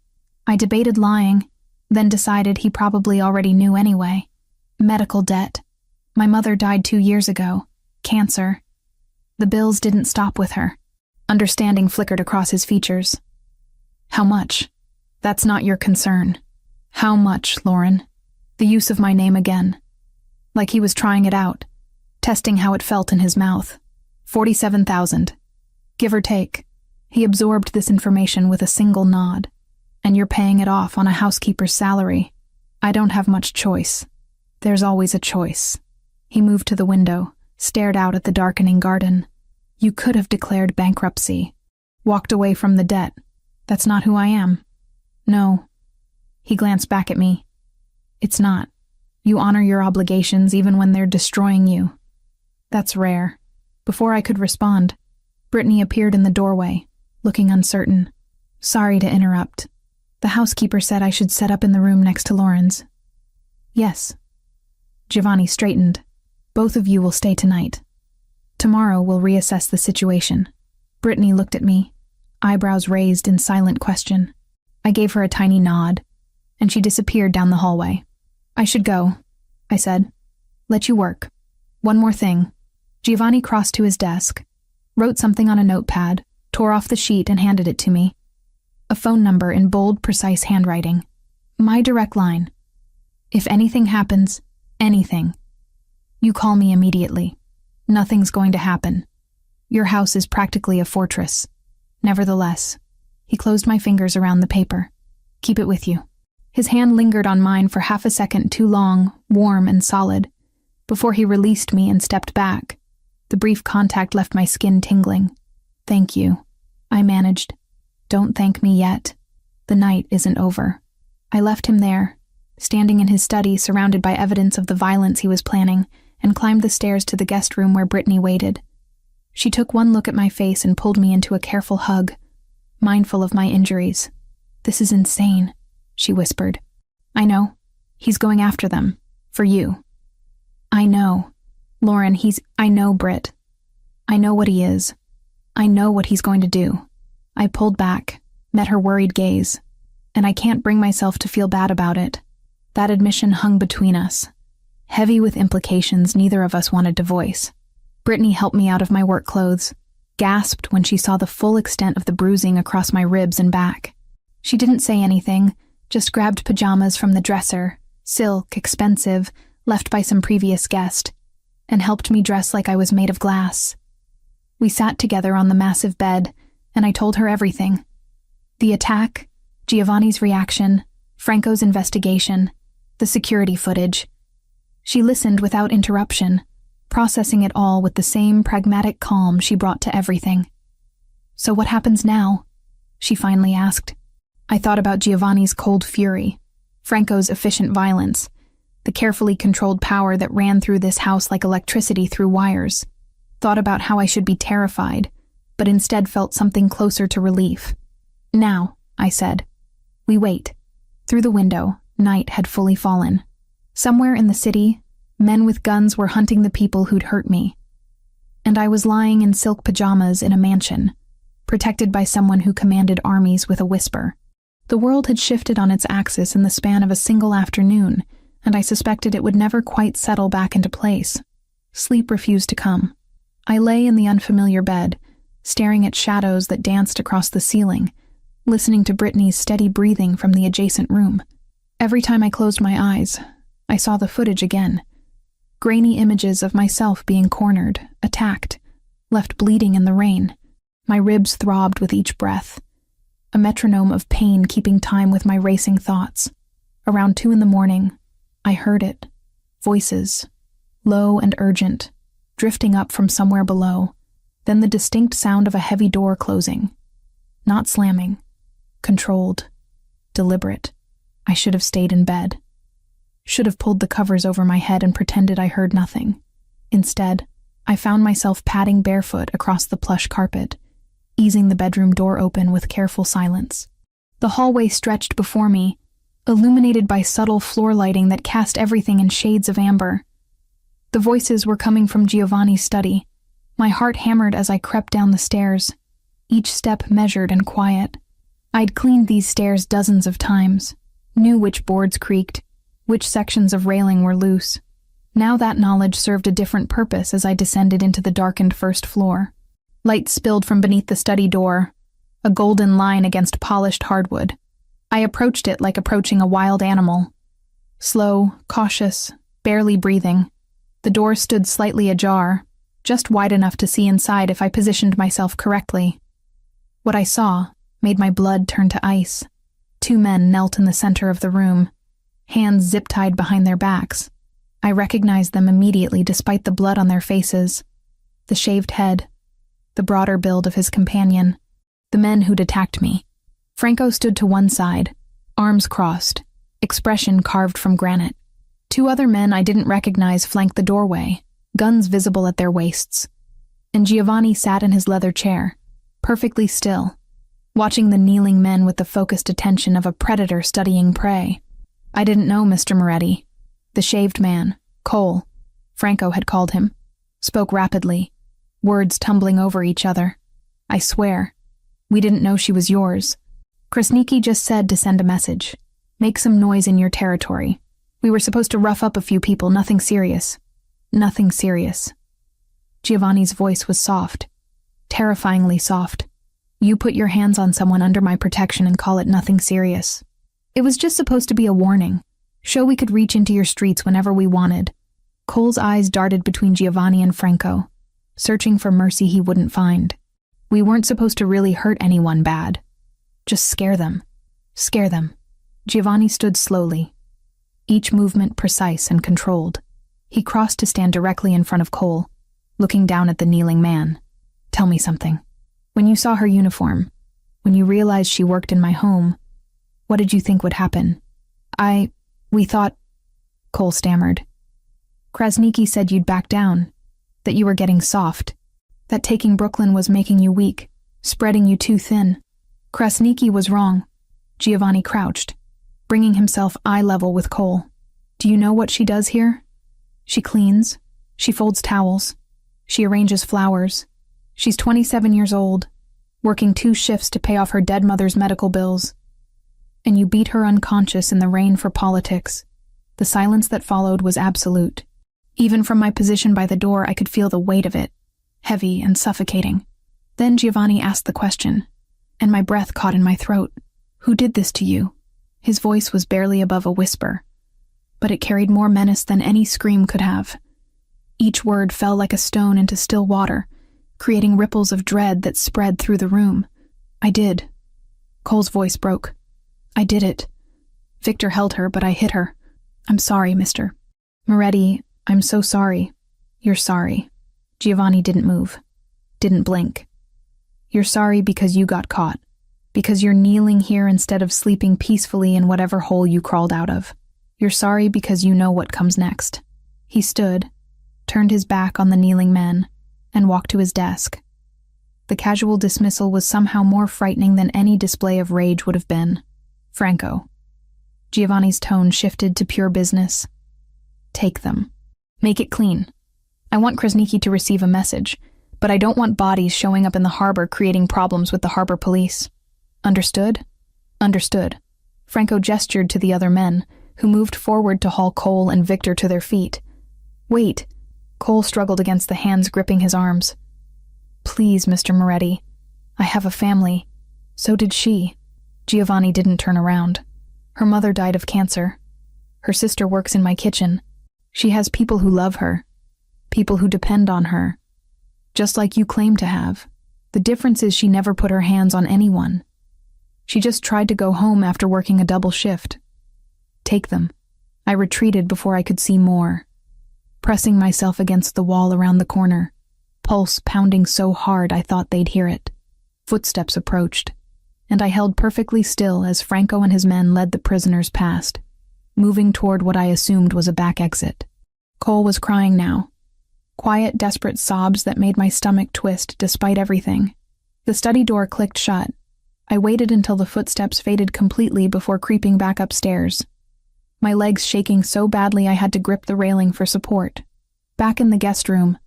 I debated lying, then decided he probably already knew anyway. Medical debt. My mother died 2 years ago. Cancer. The bills didn't stop with her. Understanding flickered across his features. How much? That's not your concern. How much, Lauren? The use of my name again. Like he was trying it out, testing how it felt in his mouth. 47,000. Give or take. He absorbed this information with a single nod. And you're paying it off on a housekeeper's salary. I don't have much choice. There's always a choice. He moved to the window, stared out at the darkening garden. You could have declared bankruptcy. Walked away from the debt. That's not who I am. No. He glanced back at me. It's not. You honor your obligations even when they're destroying you. That's rare. Before I could respond, Brittany appeared in the doorway, looking uncertain. Sorry to interrupt. The housekeeper said I should set up in the room next to Lauren's. Yes. Giovanni straightened. Both of you will stay tonight. Tomorrow we'll reassess the situation. Brittany looked at me, eyebrows raised in silent question. I gave her a tiny nod, and she disappeared down the hallway. I should go, I said. Let you work. One more thing. Giovanni crossed to his desk, wrote something on a notepad, tore off the sheet and handed it to me. A phone number in bold, precise handwriting. My direct line. If anything happens, anything, you call me immediately. Nothing's going to happen. Your house is practically a fortress. Nevertheless, he closed my fingers around the paper. Keep it with you. His hand lingered on mine for half a second too long, warm and solid, before he released me and stepped back. The brief contact left my skin tingling. Thank you, I managed. Don't thank me yet. The night isn't over. I left him there, standing in his study surrounded by evidence of the violence he was planning, and climbed the stairs to the guest room where Brittany waited. She took one look at my face and pulled me into a careful hug, mindful of my injuries. This is insane, she whispered. I know. He's going after them. For you. I know. Lauren, I know Britt. I know what he is. I know what he's going to do. I pulled back, met her worried gaze, and I can't bring myself to feel bad about it. That admission hung between us, heavy with implications neither of us wanted to voice. Brittany helped me out of my work clothes, gasped when she saw the full extent of the bruising across my ribs and back. She didn't say anything, just grabbed pajamas from the dresser, silk, expensive, left by some previous guest, and helped me dress like I was made of glass. We sat together on the massive bed, and I told her everything. The attack, Giovanni's reaction, Franco's investigation, the security footage. She listened without interruption, processing it all with the same pragmatic calm she brought to everything. So what happens now? She finally asked. I thought about Giovanni's cold fury, Franco's efficient violence, the carefully controlled power that ran through this house like electricity through wires. Thought about how I should be terrified, but instead felt something closer to relief. Now, I said. We wait. Through the window, night had fully fallen. Somewhere in the city, men with guns were hunting the people who'd hurt me. And I was lying in silk pajamas in a mansion, protected by someone who commanded armies with a whisper. The world had shifted on its axis in the span of a single afternoon, and I suspected it would never quite settle back into place. Sleep refused to come. I lay in the unfamiliar bed, staring at shadows that danced across the ceiling, listening to Brittany's steady breathing from the adjacent room. Every time I closed my eyes, I saw the footage again. Grainy images of myself being cornered, attacked, left bleeding in the rain. My ribs throbbed with each breath, a metronome of pain keeping time with my racing thoughts. Around 2 a.m, I heard it. Voices, low and urgent, drifting up from somewhere below. Then the distinct sound of a heavy door closing. Not slamming. Controlled. Deliberate. I should have stayed in bed. Should have pulled the covers over my head and pretended I heard nothing. Instead, I found myself padding barefoot across the plush carpet, easing the bedroom door open with careful silence. The hallway stretched before me, illuminated by subtle floor lighting that cast everything in shades of amber. The voices were coming from Giovanni's study. My heart hammered as I crept down the stairs, each step measured and quiet. I'd cleaned these stairs dozens of times, knew which boards creaked, which sections of railing were loose. Now that knowledge served a different purpose as I descended into the darkened first floor. Light spilled from beneath the study door, a golden line against polished hardwood. I approached it like approaching a wild animal. Slow, cautious, barely breathing. The door stood slightly ajar, just wide enough to see inside if I positioned myself correctly. What I saw made my blood turn to ice. 2 men knelt in the center of the room, hands zip-tied behind their backs. I recognized them immediately despite the blood on their faces. The shaved head, the broader build of his companion, the men who'd attacked me. Franco stood to one side, arms crossed, expression carved from granite. 2 other men I didn't recognize flanked the doorway, guns visible at their waists. And Giovanni sat in his leather chair, perfectly still, watching the kneeling men with the focused attention of a predator studying prey. I didn't know Mr. Moretti. The shaved man, Cole, Franco had called him, spoke rapidly, words tumbling over each other. I swear, we didn't know she was yours. Krasniki just said to send a message. Make some noise in your territory. We were supposed to rough up a few people, nothing serious. Nothing serious. Giovanni's voice was soft, terrifyingly soft. You put your hands on someone under my protection and call it nothing serious. It was just supposed to be a warning. Show we could reach into your streets whenever we wanted. Cole's eyes darted between Giovanni and Franco, searching for mercy he wouldn't find. We weren't supposed to really hurt anyone bad. Just scare them. Scare them. Giovanni stood slowly, each movement precise and controlled. He crossed to stand directly in front of Cole, looking down at the kneeling man. Tell me something. When you saw her uniform, when you realized she worked in my home, what did you think would happen? We thought, Cole stammered. Krasniki said you'd back down, that you were getting soft, that taking Brooklyn was making you weak, spreading you too thin. Krasniki was wrong. Giovanni crouched, bringing himself eye level with Cole. Do you know what she does here? She cleans, she folds towels, she arranges flowers. She's 27 years old, working 2 shifts to pay off her dead mother's medical bills. And you beat her unconscious in the rain for politics. The silence that followed was absolute. Even from my position by the door, I could feel the weight of it, heavy and suffocating. Then Giovanni asked the question, and my breath caught in my throat. Who did this to you? His voice was barely above a whisper, but it carried more menace than any scream could have. Each word fell like a stone into still water, creating ripples of dread that spread through the room. I did. Cole's voice broke. I did it. Victor held her, but I hit her. I'm sorry, Mr. Moretti, I'm so sorry. You're sorry. Giovanni didn't move, didn't blink. You're sorry because you got caught, because you're kneeling here instead of sleeping peacefully in whatever hole you crawled out of. You're sorry because you know what comes next. He stood, turned his back on the kneeling men, and walked to his desk. The casual dismissal was somehow more frightening than any display of rage would have been. Franco. Giovanni's tone shifted to pure business. Take them. Make it clean. I want Krasniki to receive a message, but I don't want bodies showing up in the harbor creating problems with the harbor police. Understood? Understood. Franco gestured to the other men, who moved forward to haul Cole and Victor to their feet. Wait. Cole struggled against the hands gripping his arms. Please, Mr. Moretti. I have a family. So did she. Giovanni didn't turn around. Her mother died of cancer. Her sister works in my kitchen. She has people who love her. People who depend on her. Just like you claim to have. The difference is she never put her hands on anyone. She just tried to go home after working a double shift. Take them. I retreated before I could see more, pressing myself against the wall around the corner, pulse pounding so hard I thought they'd hear it. Footsteps approached, and I held perfectly still as Franco and his men led the prisoners past, moving toward what I assumed was a back exit. Cole was crying now. Quiet, desperate sobs that made my stomach twist despite everything. The study door clicked shut. I waited until the footsteps faded completely before creeping back upstairs. My legs shaking so badly I had to grip the railing for support. Back in the guest room,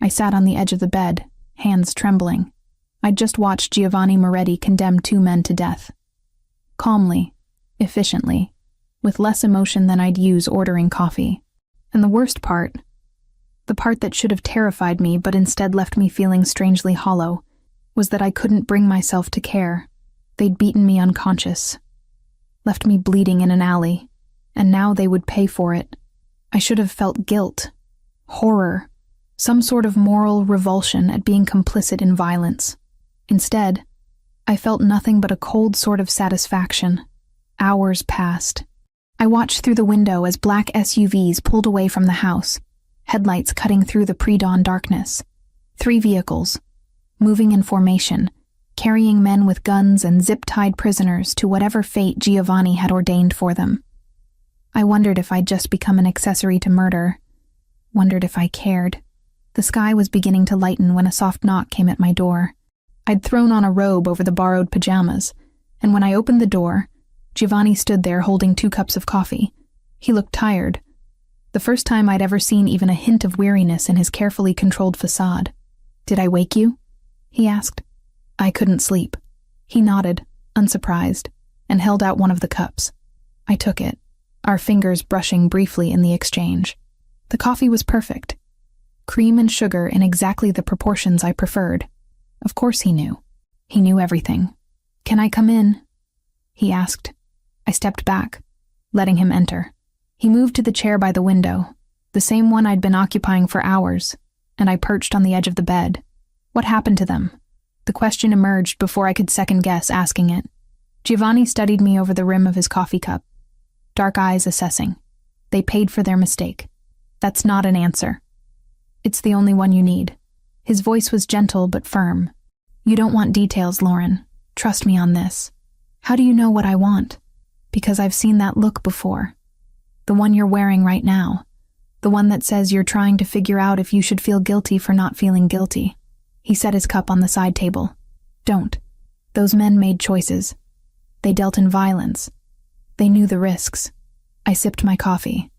I sat on the edge of the bed, hands trembling. I'd just watched Giovanni Moretti condemn 2 men to death. Calmly, efficiently, with less emotion than I'd use ordering coffee. And the worst part, the part that should have terrified me but instead left me feeling strangely hollow, was that I couldn't bring myself to care. They'd beaten me unconscious, left me bleeding in an alley, and now they would pay for it. I should have felt guilt, horror, some sort of moral revulsion at being complicit in violence. Instead, I felt nothing but a cold sort of satisfaction. Hours passed. I watched through the window as black SUVs pulled away from the house, headlights cutting through the pre-dawn darkness. 3 vehicles, moving in formation, carrying men with guns and zip-tied prisoners to whatever fate Giovanni had ordained for them. I wondered if I'd just become an accessory to murder. Wondered if I cared. The sky was beginning to lighten when a soft knock came at my door. I'd thrown on a robe over the borrowed pajamas, and when I opened the door, Giovanni stood there holding 2 cups of coffee. He looked tired. The first time I'd ever seen even a hint of weariness in his carefully controlled facade. "Did I wake you?" he asked. I couldn't sleep. He nodded, unsurprised, and held out one of the cups. I took it, our fingers brushing briefly in the exchange. The coffee was perfect. Cream and sugar in exactly the proportions I preferred. Of course he knew. He knew everything. "Can I come in?" he asked. I stepped back, letting him enter. He moved to the chair by the window, the same one I'd been occupying for hours, and I perched on the edge of the bed. What happened to them? The question emerged before I could second-guess asking it. Giovanni studied me over the rim of his coffee cup, dark eyes assessing. They paid for their mistake. That's not an answer. It's the only one you need. His voice was gentle but firm. You don't want details, Lauren. Trust me on this. How do you know what I want? Because I've seen that look before. The one you're wearing right now. The one that says you're trying to figure out if you should feel guilty for not feeling guilty. He set his cup on the side table. Don't. Those men made choices. They dealt in violence. They knew the risks. I sipped my coffee,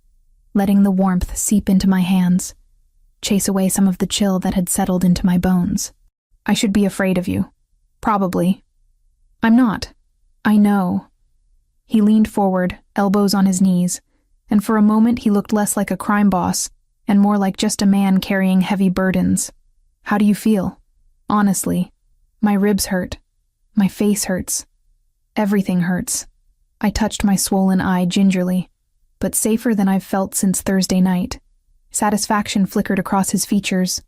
letting the warmth seep into my hands, chase away some of the chill that had settled into my bones. I should be afraid of you. Probably. I'm not. I know. He leaned forward, elbows on his knees, and for a moment he looked less like a crime boss and more like just a man carrying heavy burdens. How do you feel? Honestly, my ribs hurt. My face hurts. Everything hurts. I touched my swollen eye gingerly, but safer than I've felt since Thursday night. Satisfaction flickered across his features.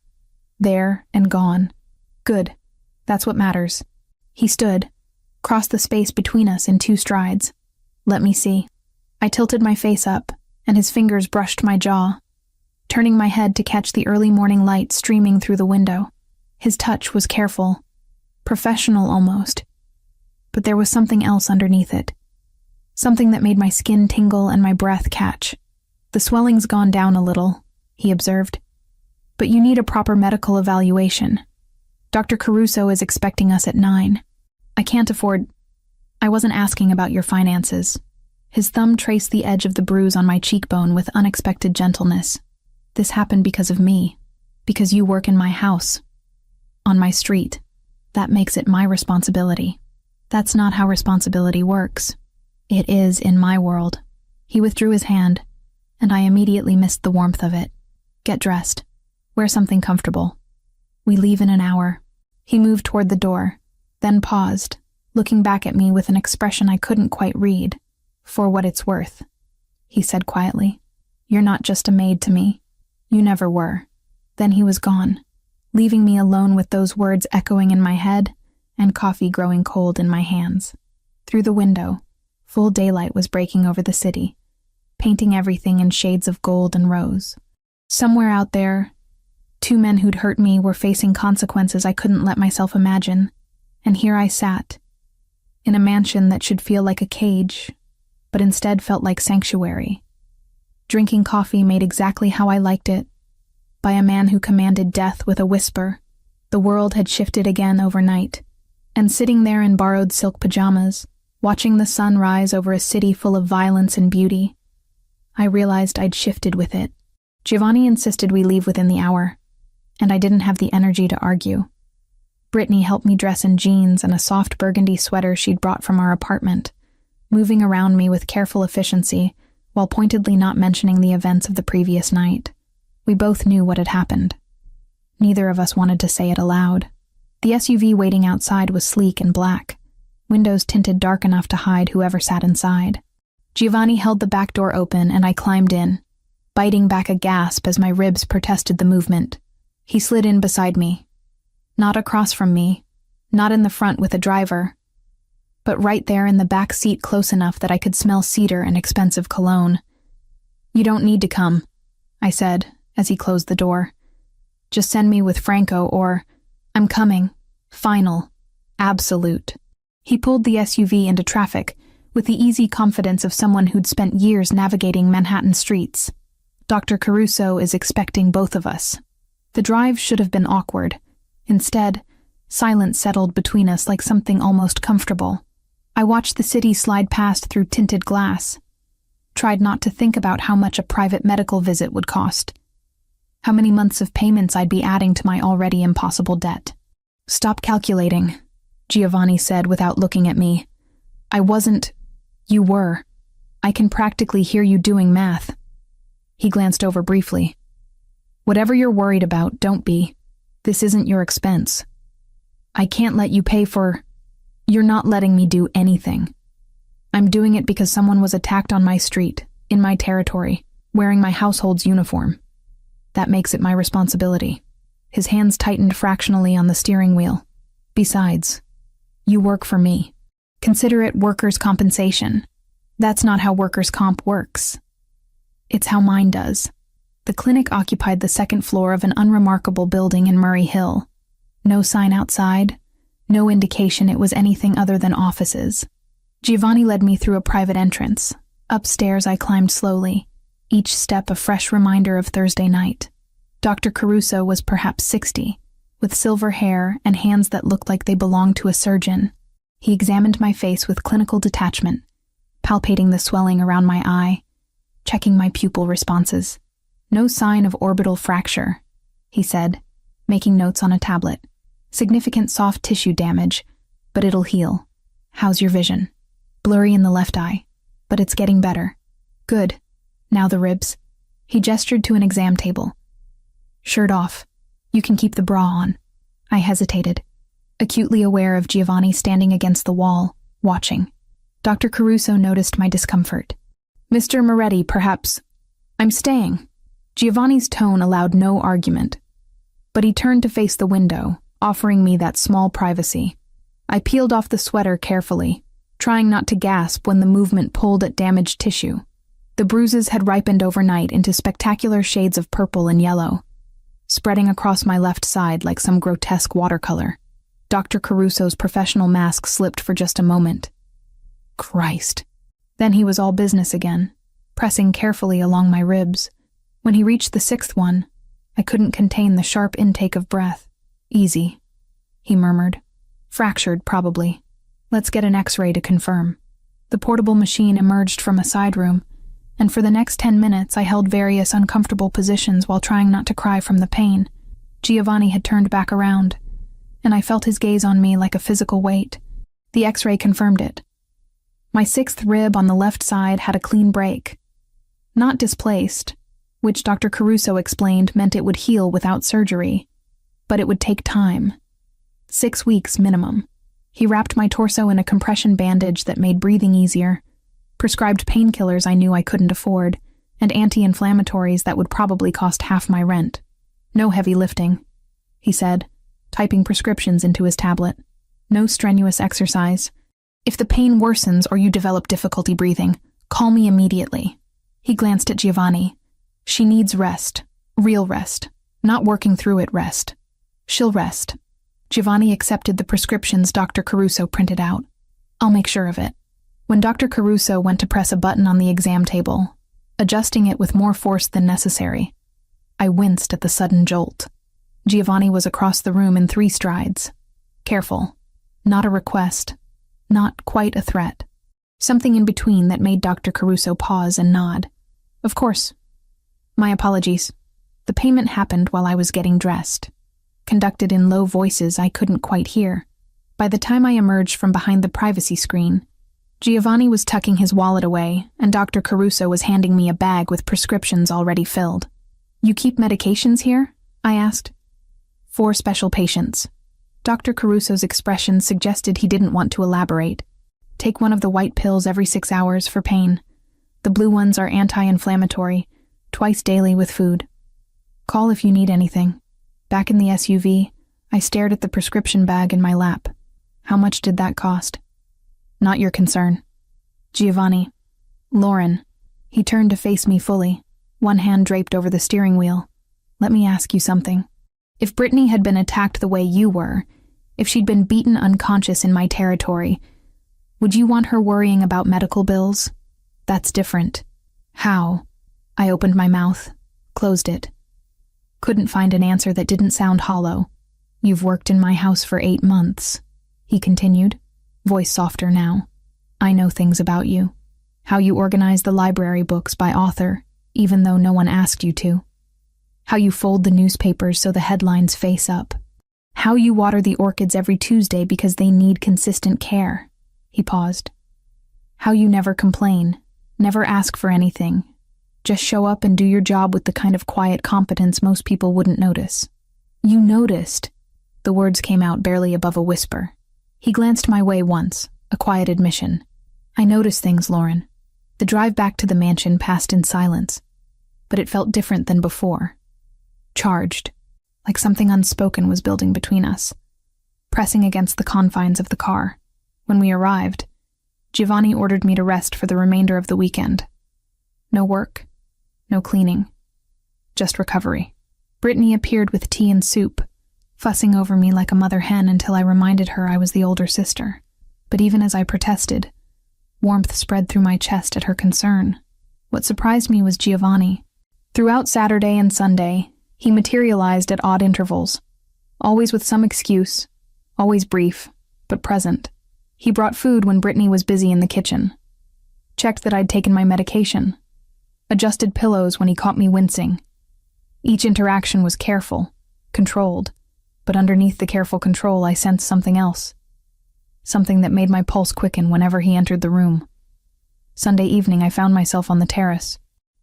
There and gone. Good. That's what matters. He stood, crossed the space between us in 2 strides. Let me see. I tilted my face up, and his fingers brushed my jaw, turning my head to catch the early morning light streaming through the window. His touch was careful, professional almost, but there was something else underneath it. Something that made my skin tingle and my breath catch. The swelling's gone down a little, he observed. But you need a proper medical evaluation. Dr. Caruso is expecting us at 9. I can't afford... I wasn't asking about your finances. His thumb traced the edge of the bruise on my cheekbone with unexpected gentleness. This happened because of me. Because you work in my house. On my street. That makes it my responsibility. That's not how responsibility works. It is in my world. He withdrew his hand, and I immediately missed the warmth of it. Get dressed. Wear something comfortable. We leave in an hour. He moved toward the door, then paused, looking back at me with an expression I couldn't quite read. For what it's worth, he said quietly. You're not just a maid to me. You never were. Then he was gone, leaving me alone with those words echoing in my head and coffee growing cold in my hands. Through the window, full daylight was breaking over the city, painting everything in shades of gold and rose. Somewhere out there, 2 men who'd hurt me were facing consequences I couldn't let myself imagine, and here I sat, in a mansion that should feel like a cage, but instead felt like sanctuary. Drinking coffee made exactly how I liked it, by a man who commanded death with a whisper. The world had shifted again overnight, and sitting there in borrowed silk pajamas, watching the sun rise over a city full of violence and beauty, I realized I'd shifted with it. Giovanni insisted we leave within the hour, and I didn't have the energy to argue. Brittany helped me dress in jeans and a soft burgundy sweater she'd brought from our apartment, moving around me with careful efficiency while pointedly not mentioning the events of the previous night. We both knew what had happened. Neither of us wanted to say it aloud. The SUV waiting outside was sleek and black, windows tinted dark enough to hide whoever sat inside. Giovanni held the back door open and I climbed in, biting back a gasp as my ribs protested the movement. He slid in beside me. Not across from me, not in the front with a driver, but right there in the back seat close enough that I could smell cedar and expensive cologne. You don't need to come, I said as he closed the door. Just send me with Franco or I'm coming. Final. Absolute. He pulled the SUV into traffic with the easy confidence of someone who'd spent years navigating Manhattan streets. Dr. Caruso is expecting both of us. The drive should have been awkward. Instead, silence settled between us like something almost comfortable. I watched the city slide past through tinted glass. Tried not to think about how much a private medical visit would cost. How many months of payments I'd be adding to my already impossible debt. Stop calculating, Giovanni said without looking at me. I wasn't. You were. I can practically hear you doing math. He glanced over briefly. Whatever you're worried about, don't be. This isn't your expense. I can't let you pay for... You're not letting me do anything. I'm doing it because someone was attacked on my street, in my territory, wearing my household's uniform. That makes it my responsibility. His hands tightened fractionally on the steering wheel. Besides, you work for me. Consider it workers' compensation. That's not how workers' comp works. It's how mine does. The clinic occupied the second floor of an unremarkable building in Murray Hill. No sign outside, no indication it was anything other than offices. Giovanni led me through a private entrance. Upstairs I climbed slowly, each step a fresh reminder of Thursday night. Dr. Caruso was perhaps 60, with silver hair and hands that looked like they belonged to a surgeon. He examined my face with clinical detachment, palpating the swelling around my eye, checking my pupil responses. No sign of orbital fracture, he said, making notes on a tablet. Significant soft tissue damage, but it'll heal. How's your vision? Blurry in the left eye, but it's getting better. Good. Now the ribs. He gestured to an exam table. Shirt off. You can keep the bra on. I hesitated, acutely aware of Giovanni standing against the wall, watching. Dr. Caruso noticed my discomfort. Mr. Moretti, perhaps... I'm staying. Giovanni's tone allowed no argument, but he turned to face the window, offering me that small privacy. I peeled off the sweater carefully, trying not to gasp when the movement pulled at damaged tissue. The bruises had ripened overnight into spectacular shades of purple and yellow, spreading across my left side like some grotesque watercolor. Dr. Caruso's professional mask slipped for just a moment. Christ. Then he was all business again, pressing carefully along my ribs. When he reached the 6th one, I couldn't contain the sharp intake of breath. Easy, he murmured. Fractured, probably. Let's get an X-ray to confirm. The portable machine emerged from a side room, and for the next 10 minutes I held various uncomfortable positions while trying not to cry from the pain. Giovanni had turned back around, and I felt his gaze on me like a physical weight. The X-ray confirmed it. My 6th rib on the left side had a clean break. Not displaced, which Dr. Caruso explained meant it would heal without surgery, but it would take time. 6 weeks minimum. He wrapped my torso in a compression bandage that made breathing easier, prescribed painkillers I knew I couldn't afford, and anti-inflammatories that would probably cost half my rent. No heavy lifting, he said, typing prescriptions into his tablet. No strenuous exercise. If the pain worsens or you develop difficulty breathing, call me immediately. He glanced at Giovanni. She needs rest. Real rest. Not working through it rest. She'll rest. Giovanni accepted the prescriptions Dr. Caruso printed out. I'll make sure of it. When Dr. Caruso went to press a button on the exam table, adjusting it with more force than necessary, I winced at the sudden jolt. Giovanni was across the room in 3 strides. Careful. Not a request. Not quite a threat. Something in between that made Dr. Caruso pause and nod. Of course. My apologies. The payment happened while I was getting dressed. Conducted in low voices I couldn't quite hear. By the time I emerged from behind the privacy screen, Giovanni was tucking his wallet away, and Dr. Caruso was handing me a bag with prescriptions already filled. You keep medications here? I asked. 4 special patients. Dr. Caruso's expression suggested he didn't want to elaborate. Take one of the white pills every 6 hours for pain. The blue ones are anti-inflammatory, twice daily with food. Call if you need anything. Back in the SUV, I stared at the prescription bag in my lap. How much did that cost? Not your concern. Giovanni. Lauren. He turned to face me fully, one hand draped over the steering wheel. Let me ask you something. If Brittany had been attacked the way you were, if she'd been beaten unconscious in my territory, would you want her worrying about medical bills? That's different. How? I opened my mouth, closed it. Couldn't find an answer that didn't sound hollow. You've worked in my house for 8 months, he continued, voice softer now. I know things about you. How you organize the library books by author, even though no one asked you to. How you fold the newspapers so the headlines face up. How you water the orchids every Tuesday because they need consistent care. He paused. How you never complain, never ask for anything. Just show up and do your job with the kind of quiet competence most people wouldn't notice. You noticed. The words came out barely above a whisper. He glanced my way once, a quiet admission. I noticed things, Lauren. The drive back to the mansion passed in silence, but it felt different than before. Charged, like something unspoken was building between us, pressing against the confines of the car. When we arrived, Giovanni ordered me to rest for the remainder of the weekend. No work, no cleaning, just recovery. Brittany appeared with tea and soup, fussing over me like a mother hen until I reminded her I was the older sister. But even as I protested, warmth spread through my chest at her concern. What surprised me was Giovanni. Throughout Saturday and Sunday, he materialized at odd intervals, always with some excuse, always brief, but present. He brought food when Brittany was busy in the kitchen, checked that I'd taken my medication, adjusted pillows when he caught me wincing. Each interaction was careful, controlled, but underneath the careful control I sensed something else. Something that made my pulse quicken whenever he entered the room. Sunday evening I found myself on the terrace,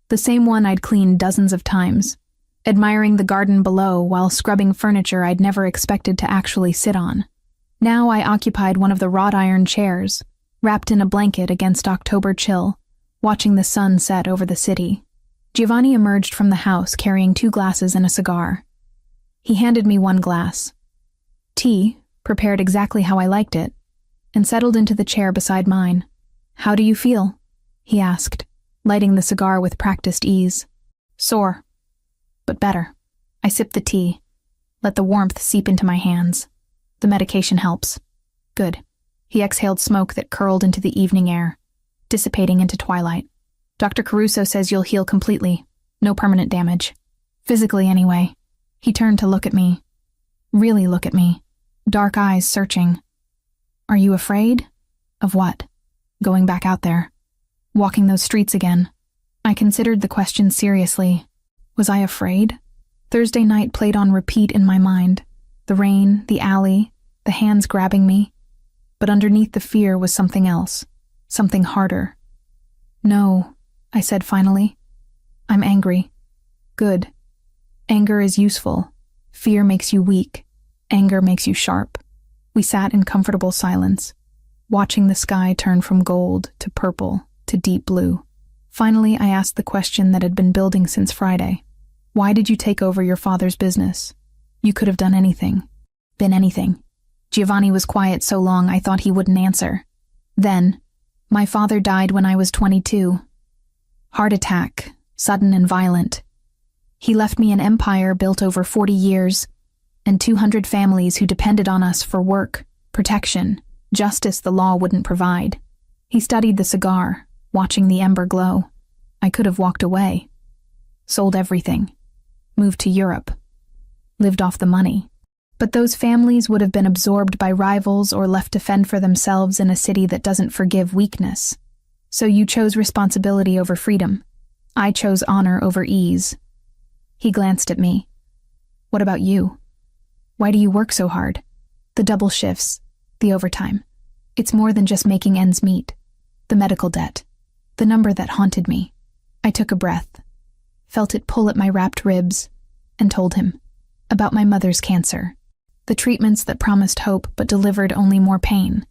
the same one I'd cleaned dozens of times, admiring the garden below while scrubbing furniture I'd never expected to actually sit on. Now I occupied one of the wrought iron chairs, wrapped in a blanket against October chill, watching the sun set over the city. Giovanni emerged from the house carrying 2 glasses and a cigar. He handed me 1 glass. Tea, prepared exactly how I liked it, and settled into the chair beside mine. How do you feel? He asked, lighting the cigar with practiced ease. Sore, but better. I sipped the tea, let the warmth seep into my hands. The medication helps. Good. He exhaled smoke that curled into the evening air, dissipating into twilight. Dr. Caruso says you'll heal completely. No permanent damage. Physically, anyway. He turned to look at me. Really look at me. Dark eyes searching. Are you afraid? Of what? Going back out there. Walking those streets again. I considered the question seriously. Was I afraid? Thursday night played on repeat in my mind. The rain, the alley, the hands grabbing me. but underneath the fear was something else, something harder. "No," I said finally. "I'm angry." "Good. Anger is useful. Fear makes you weak. Anger makes you sharp." We sat in comfortable silence, watching the sky turn from gold to purple to deep blue. Finally, I asked the question that had been building since Friday. "Why did you take over your father's business? You could have done anything. Been anything." Giovanni was quiet so long I thought he wouldn't answer. Then, "My father died when I was 22. Heart attack, sudden and violent. He left me an empire built over 40 years, and 200 families who depended on us for work, protection, justice the law wouldn't provide." He studied the cigar, watching the ember glow. I could have walked away. Sold everything. Moved to Europe. Lived off the money. But those families would have been absorbed by rivals or left to fend for themselves in a city that doesn't forgive weakness. So you chose responsibility over freedom. I chose honor over ease. He glanced at me. "What about you? Why do you work so hard? The double shifts, the overtime. It's more than just making ends meet. The medical debt, the number that haunted me." I took a breath, felt it pull at my wrapped ribs, and told him about my mother's cancer. The treatments that promised hope but delivered only more pain.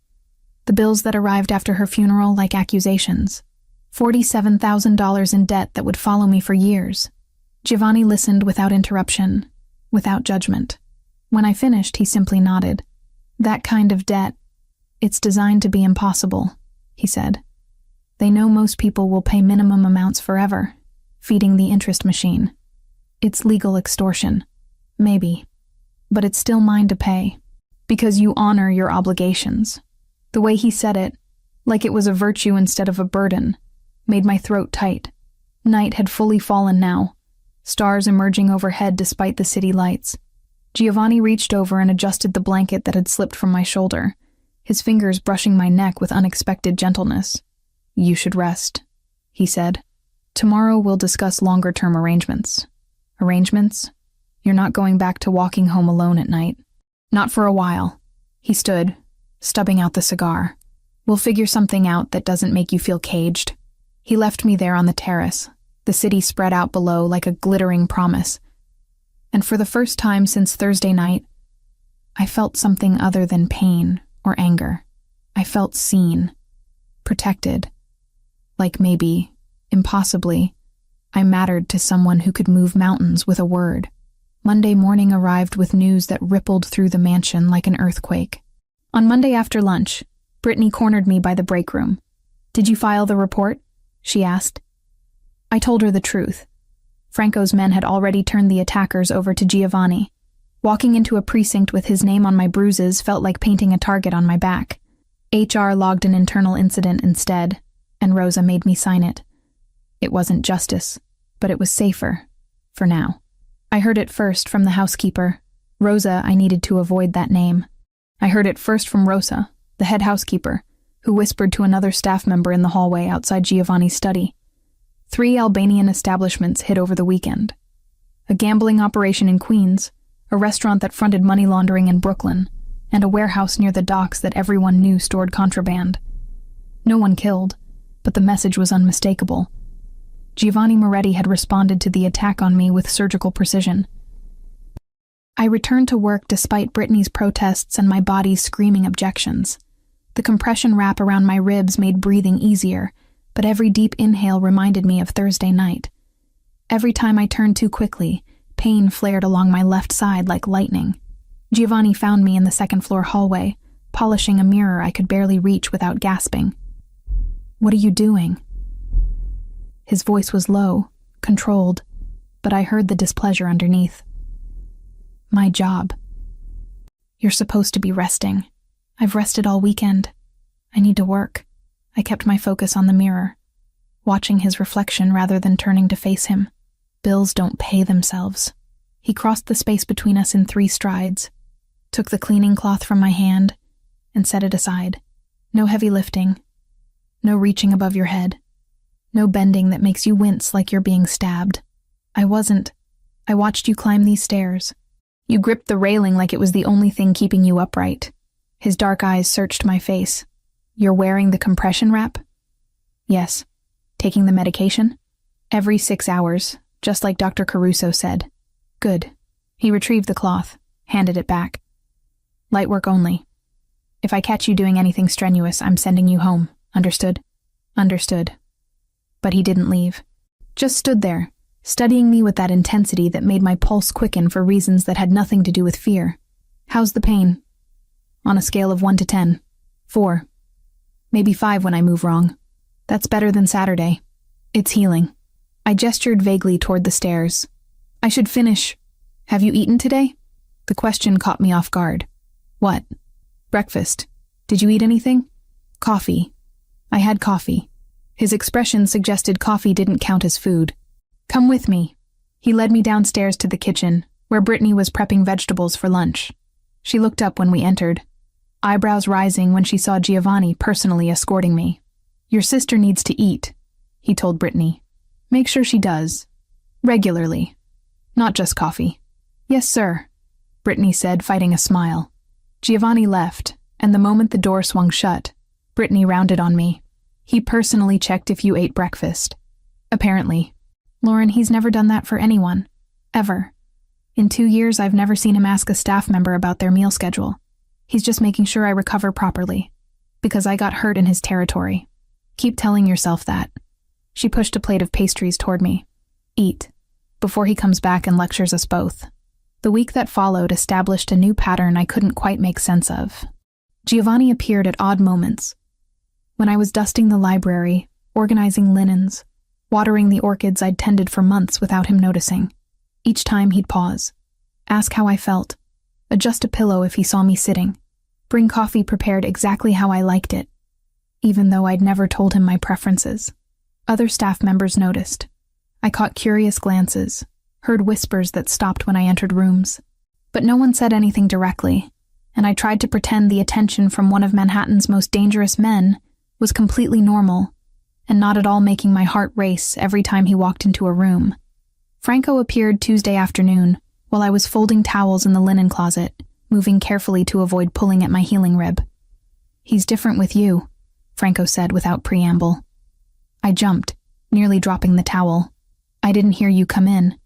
The bills that arrived after her funeral like accusations. $47,000 in debt that would follow me for years. Giovanni listened without interruption, without judgment. When I finished, he simply nodded. "That kind of debt, it's designed to be impossible," he said. "They know most people will pay minimum amounts forever, feeding the interest machine. It's legal extortion. Maybe. But it's still mine to pay, because you honor your obligations." The way he said it, like it was a virtue instead of a burden, made my throat tight. Night had fully fallen now, stars emerging overhead despite the city lights. Giovanni reached over and adjusted the blanket that had slipped from my shoulder, his fingers brushing my neck with unexpected gentleness. "You should rest," he said. "Tomorrow we'll discuss longer-term arrangements." "Arrangements? You're not going back to walking home alone at night." "Not for a while." He stood, stubbing out the cigar. "We'll figure something out that doesn't make you feel caged." He left me there on the terrace, the city spread out below like a glittering promise. And for the first time since Thursday night, I felt something other than pain or anger. I felt seen, protected, like maybe, impossibly, I mattered to someone who could move mountains with a word. Monday morning arrived with news that rippled through the mansion like an earthquake. On Monday after lunch, Brittany cornered me by the break room. "Did you file the report?" she asked. I told her the truth. Franco's men had already turned the attackers over to Giovanni. Walking into a precinct with his name on my bruises felt like painting a target on my back. HR logged an internal incident instead, and Rosa made me sign it. It wasn't justice, but it was safer, for now. I heard it first from the housekeeper. Rosa, I needed to avoid that name. I heard it first from Rosa, the head housekeeper, who whispered to another staff member in the hallway outside Giovanni's study. 3 Albanian establishments hit over the weekend. A gambling operation in Queens, a restaurant that fronted money laundering in Brooklyn, and a warehouse near the docks that everyone knew stored contraband. No one killed, but the message was unmistakable. Giovanni Moretti had responded to the attack on me with surgical precision. I returned to work despite Brittany's protests and my body's screaming objections. The compression wrap around my ribs made breathing easier, but every deep inhale reminded me of Thursday night. Every time I turned too quickly, pain flared along my left side like lightning. Giovanni found me in the second-floor hallway, polishing a mirror I could barely reach without gasping. "What are you doing?" His voice was low, controlled, but I heard the displeasure underneath. "My job." "You're supposed to be resting. I've rested all weekend. I need to work." I kept my focus on the mirror, watching his reflection rather than turning to face him. Bills don't pay themselves. He crossed the space between us in 3 strides, took the cleaning cloth from my hand, and set it aside. No heavy lifting. No reaching above your head. No bending that makes you wince like you're being stabbed. I wasn't. I watched you climb these stairs. You gripped the railing like it was the only thing keeping you upright. His dark eyes searched my face. You're wearing the compression wrap? Yes. Taking the medication? Every 6 hours, just like Dr. Caruso said. Good. He retrieved the cloth, handed it back. Light work only. If I catch you doing anything strenuous, I'm sending you home. Understood? Understood. But he didn't leave. Just stood there, studying me with that intensity that made my pulse quicken for reasons that had nothing to do with fear. How's the pain? On a scale of 1 to 10. 4. Maybe 5 when I move wrong. That's better than Saturday. It's healing. I gestured vaguely toward the stairs. I should finish. Have you eaten today? The question caught me off guard. What? Breakfast. Did you eat anything? Coffee. I had coffee. His expression suggested coffee didn't count as food. Come with me. He led me downstairs to the kitchen, where Brittany was prepping vegetables for lunch. She looked up when we entered, eyebrows rising when she saw Giovanni personally escorting me. Your sister needs to eat, he told Brittany. Make sure she does. Regularly. Not just coffee. Yes, sir, Brittany said, fighting a smile. Giovanni left, and the moment the door swung shut, Brittany rounded on me. He personally checked if you ate breakfast. Apparently. Lauren, he's never done that for anyone. Ever. In 2 years, I've never seen him ask a staff member about their meal schedule. He's just making sure I recover properly. Because I got hurt in his territory. Keep telling yourself that. She pushed a plate of pastries toward me. Eat. Before he comes back and lectures us both. The week that followed established a new pattern I couldn't quite make sense of. Giovanni appeared at odd moments. When I was dusting the library, organizing linens, watering the orchids I'd tended for months without him noticing. Each time he'd pause, ask how I felt, adjust a pillow if he saw me sitting, bring coffee prepared exactly how I liked it, even though I'd never told him my preferences. Other staff members noticed. I caught curious glances, heard whispers that stopped when I entered rooms. But no one said anything directly, and I tried to pretend the attention from one of Manhattan's most dangerous men was completely normal, and not at all making my heart race every time he walked into a room. Franco appeared Tuesday afternoon, while I was folding towels in the linen closet, moving carefully to avoid pulling at my healing rib. He's different with you, Franco said without preamble. I jumped, nearly dropping the towel. I didn't hear you come in.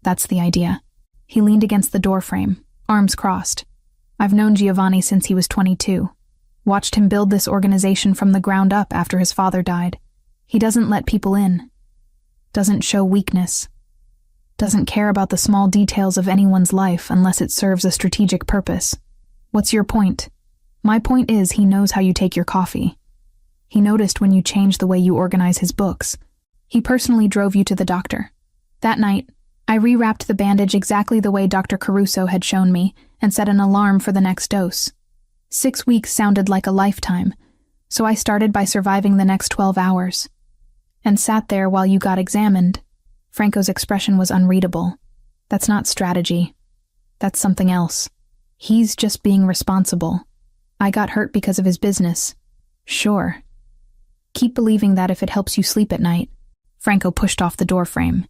That's the idea. He leaned against the doorframe, arms crossed. I've known Giovanni since he was 22. Watched him build this organization from the ground up after his father died. He doesn't let people in. Doesn't show weakness. Doesn't care about the small details of anyone's life unless it serves a strategic purpose. What's your point? My point is he knows how you take your coffee. He noticed when you changed the way you organize his books. He personally drove you to the doctor. That night, I rewrapped the bandage exactly the way Dr. Caruso had shown me and set an alarm for the next dose. 6 weeks sounded like a lifetime, so I started by surviving the next 12 hours. And sat there while you got examined. Franco's expression was unreadable. That's not strategy. That's something else. He's just being responsible. I got hurt because of his business. Sure. Keep believing that if it helps you sleep at night. Franco pushed off the doorframe.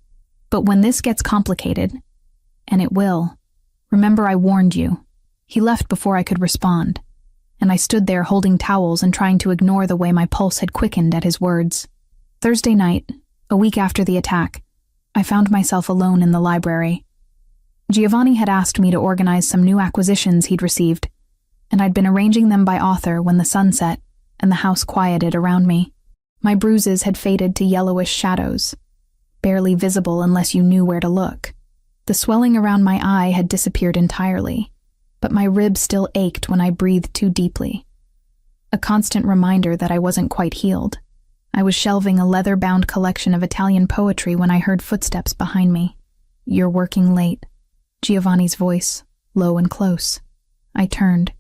But when this gets complicated, and it will, remember I warned you. He left before I could respond, and I stood there holding towels and trying to ignore the way my pulse had quickened at his words. Thursday night, a week after the attack, I found myself alone in the library. Giovanni had asked me to organize some new acquisitions he'd received, and I'd been arranging them by author when the sun set and the house quieted around me. My bruises had faded to yellowish shadows, barely visible unless you knew where to look. The swelling around my eye had disappeared entirely, but my ribs still ached when I breathed too deeply. A constant reminder that I wasn't quite healed. I was shelving a leather-bound collection of Italian poetry when I heard footsteps behind me. You're working late. Giovanni's voice, low and close. I turned,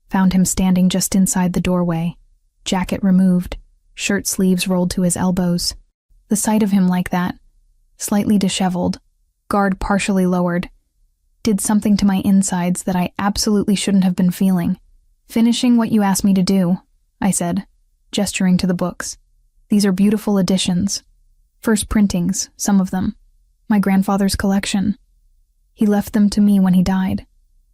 found him standing just inside the doorway, jacket removed, shirt sleeves rolled to his elbows. The sight of him like that, slightly disheveled, guard partially lowered, did something to my insides that I absolutely shouldn't have been feeling. Finishing what you asked me to do, I said, gesturing to the books. These are beautiful editions. First printings, some of them. My grandfather's collection. He left them to me when he died.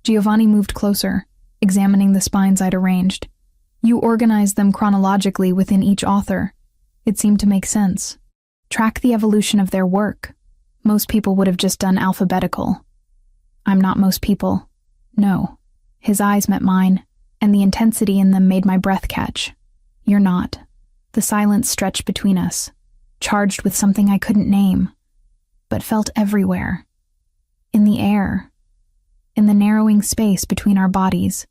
Giovanni moved closer, examining the spines I'd arranged. You organized them chronologically within each author. It seemed to make sense. Track the evolution of their work. Most people would have just done alphabetical. I'm not most people. No. His eyes met mine, and the intensity in them made my breath catch. You're not. The silence stretched between us, charged with something I couldn't name, but felt everywhere. In the air. In the narrowing space between our bodies.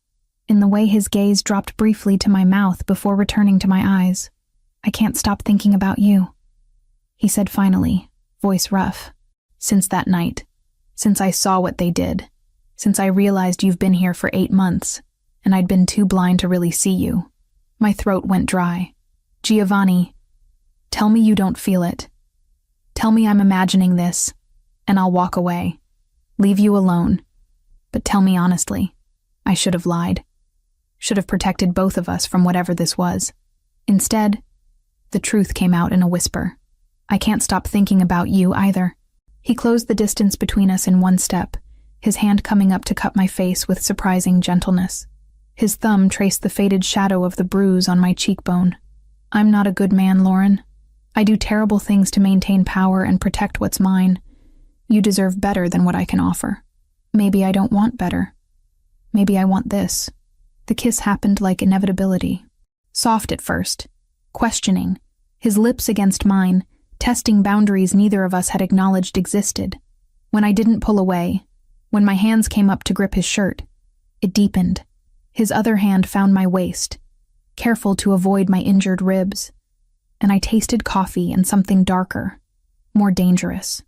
In the way his gaze dropped briefly to my mouth before returning to my eyes. I can't stop thinking about you, he said finally, voice rough. Since that night. Since I saw what they did. Since I realized you've been here for 8 months, and I'd been too blind to really see you. My throat went dry. Giovanni, tell me you don't feel it. Tell me I'm imagining this, and I'll walk away. Leave you alone. But tell me honestly, I should have lied. Should have protected both of us from whatever this was. Instead, the truth came out in a whisper. I can't stop thinking about you either. He closed the distance between us in one step, his hand coming up to cup my face with surprising gentleness. His thumb traced the faded shadow of the bruise on my cheekbone. I'm not a good man, Lauren. I do terrible things to maintain power and protect what's mine. You deserve better than what I can offer. Maybe I don't want better. Maybe I want this. The kiss happened like inevitability. Soft at first. Questioning. His lips against mine, testing boundaries neither of us had acknowledged existed. When I didn't pull away, when my hands came up to grip his shirt, it deepened. His other hand found my waist, careful to avoid my injured ribs, and I tasted coffee and something darker, more dangerous.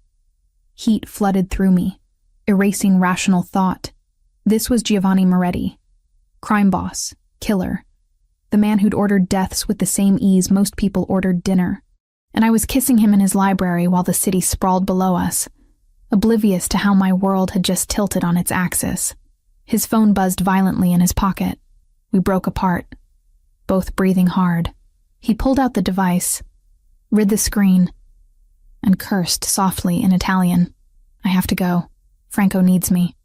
Heat flooded through me, erasing rational thought. This was Giovanni Moretti, crime boss, killer, the man who'd ordered deaths with the same ease most people ordered dinner. And I was kissing him in his library while the city sprawled below us, oblivious to how my world had just tilted on its axis. His phone buzzed violently in his pocket. We broke apart, both breathing hard. He pulled out the device, rid the screen, and cursed softly in Italian. I have to go. Franco needs me.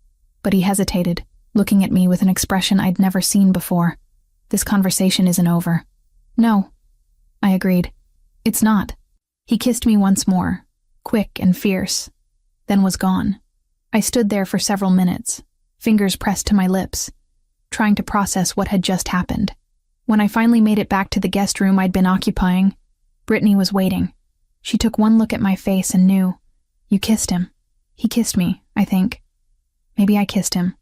But he hesitated, looking at me with an expression I'd never seen before. This conversation isn't over. No, I agreed. It's not. He kissed me once more, quick and fierce, then was gone. I stood there for several minutes, fingers pressed to my lips, trying to process what had just happened. When I finally made it back to the guest room I'd been occupying, Brittany was waiting. She took one look at my face and knew. You kissed him. He kissed me, I think. Maybe I kissed him.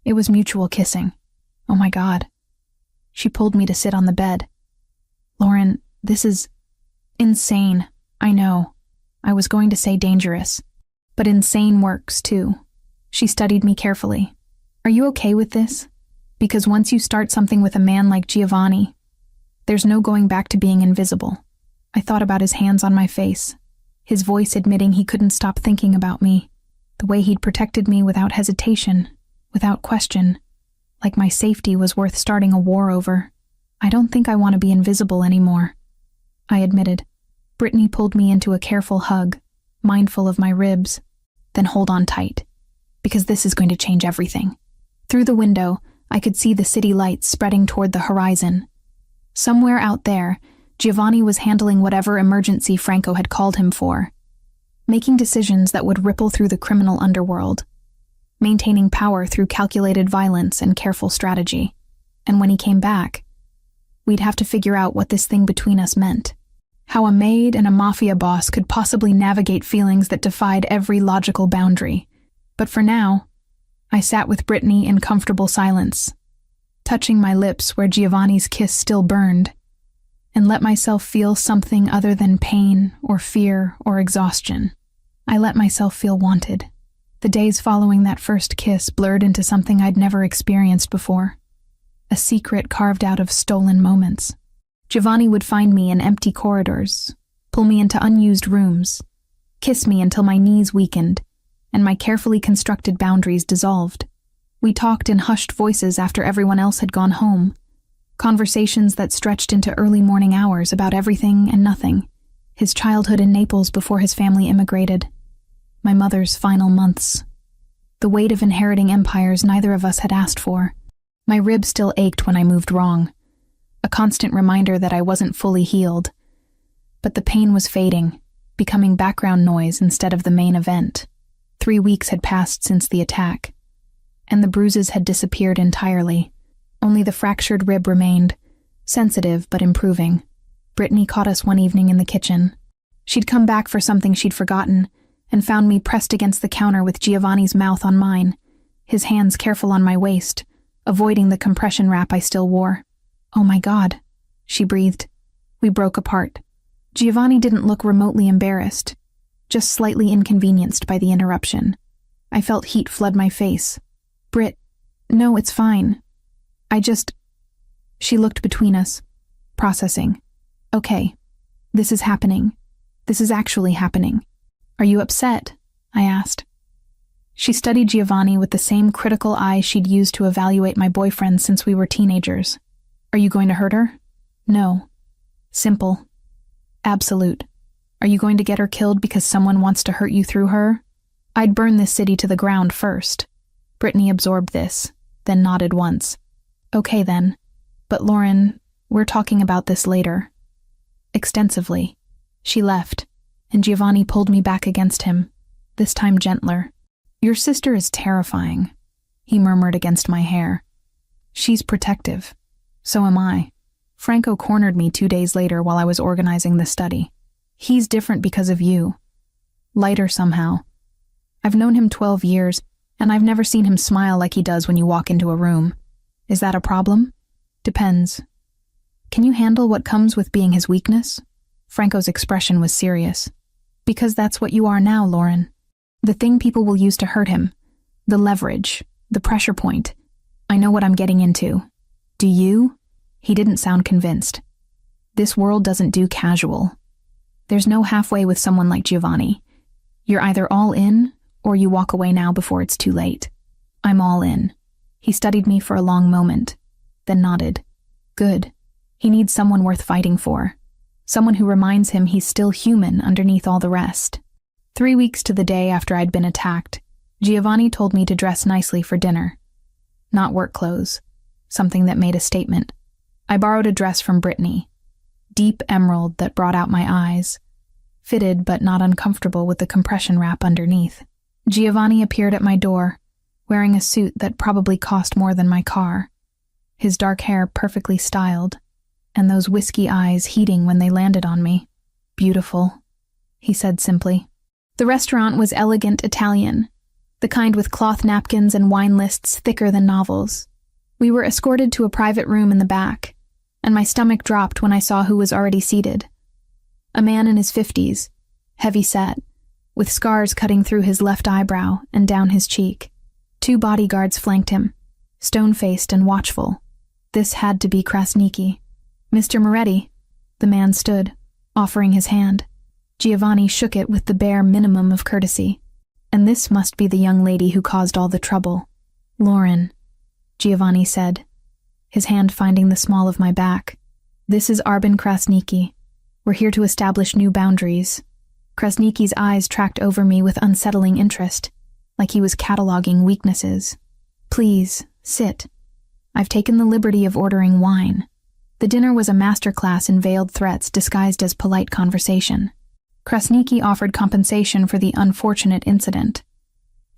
It was mutual kissing. Oh my God. She pulled me to sit on the bed. Lauren, this is insane. I know. I was going to say dangerous. But insane works, too. She studied me carefully. Are you okay with this? Because once you start something with a man like Giovanni, there's no going back to being invisible. I thought about his hands on my face, his voice admitting he couldn't stop thinking about me, the way he'd protected me without hesitation, without question, like my safety was worth starting a war over. I don't think I want to be invisible anymore, I admitted. Brittany pulled me into a careful hug, mindful of my ribs. Then hold on tight, because this is going to change everything. Through the window, I could see the city lights spreading toward the horizon. Somewhere out there, Giovanni was handling whatever emergency Franco had called him for, making decisions that would ripple through the criminal underworld, maintaining power through calculated violence and careful strategy. And when he came back, we'd have to figure out what this thing between us meant. How a maid and a mafia boss could possibly navigate feelings that defied every logical boundary. But for now, I sat with Brittany in comfortable silence, touching my lips where Giovanni's kiss still burned, and let myself feel something other than pain or fear or exhaustion. I let myself feel wanted. The days following that first kiss blurred into something I'd never experienced before, a secret carved out of stolen moments. Giovanni would find me in empty corridors, pull me into unused rooms, kiss me until my knees weakened, and my carefully constructed boundaries dissolved. We talked in hushed voices after everyone else had gone home, conversations that stretched into early morning hours about everything and nothing, his childhood in Naples before his family immigrated, my mother's final months, the weight of inheriting empires neither of us had asked for, My rib still ached when I moved wrong, a constant reminder that I wasn't fully healed. But the pain was fading, becoming background noise instead of the main event. 3 weeks had passed since the attack, and the bruises had disappeared entirely. Only the fractured rib remained, sensitive but improving. Brittany caught us one evening in the kitchen. She'd come back for something she'd forgotten, and found me pressed against the counter with Giovanni's mouth on mine, his hands careful on my waist, avoiding the compression wrap I still wore. "Oh my God," she breathed. We broke apart. Giovanni didn't look remotely embarrassed, just slightly inconvenienced by the interruption. I felt heat flood my face. "Britt, no, it's fine. She looked between us, processing. "Okay, this is happening. This is actually happening. Are you upset?" I asked. She studied Giovanni with the same critical eyes she'd used to evaluate my boyfriend since we were teenagers. "Are you going to hurt her?" "No." Simple. Absolute. "Are you going to get her killed because someone wants to hurt you through her?" I'd burn this city to the ground first. Brittany absorbed this, then nodded once. "Okay then. But Lauren, we're talking about this later." Extensively. She left, and Giovanni pulled me back against him, this time gentler. "Your sister is terrifying," he murmured against my hair. "She's protective. So am I. Franco cornered me 2 days later while I was organizing the study. He's different because of you. Lighter somehow. I've known him 12 years, and I've never seen him smile like he does when you walk into a room. Is that a problem? Depends. Can you handle what comes with being his weakness?" Franco's expression was serious. "Because that's what you are now, Lauren. The thing people will use to hurt him. The leverage. The pressure point. I know what I'm getting into. Do you?" He didn't sound convinced. "This world doesn't do casual. There's no halfway with someone like Giovanni. You're either all in, or you walk away now before it's too late." "I'm all in." He studied me for a long moment, then nodded. "Good. He needs someone worth fighting for. Someone who reminds him he's still human underneath all the rest." 3 weeks to the day after I'd been attacked, Giovanni told me to dress nicely for dinner. Not work clothes. Something that made a statement. I borrowed a dress from Brittany. Deep emerald that brought out my eyes. Fitted but not uncomfortable with the compression wrap underneath. Giovanni appeared at my door, wearing a suit that probably cost more than my car. His dark hair perfectly styled, and those whiskey eyes heating when they landed on me. "Beautiful," he said simply. The restaurant was elegant Italian, the kind with cloth napkins and wine lists thicker than novels. We were escorted to a private room in the back, and my stomach dropped when I saw who was already seated. A man in his 50s, heavy-set, with scars cutting through his left eyebrow and down his cheek. 2 bodyguards flanked him, stone-faced and watchful. This had to be Krasniki. "Mr. Moretti." The man stood, offering his hand. Giovanni shook it with the bare minimum of courtesy. "And this must be the young lady who caused all the trouble." "Lauren," Giovanni said, his hand finding the small of my back. "This is Arbin Krasniki. We're here to establish new boundaries." Krasniki's eyes tracked over me with unsettling interest, like he was cataloging weaknesses. "Please, sit. I've taken the liberty of ordering wine." The dinner was a masterclass in veiled threats disguised as polite conversation. Krasniki offered compensation for the unfortunate incident.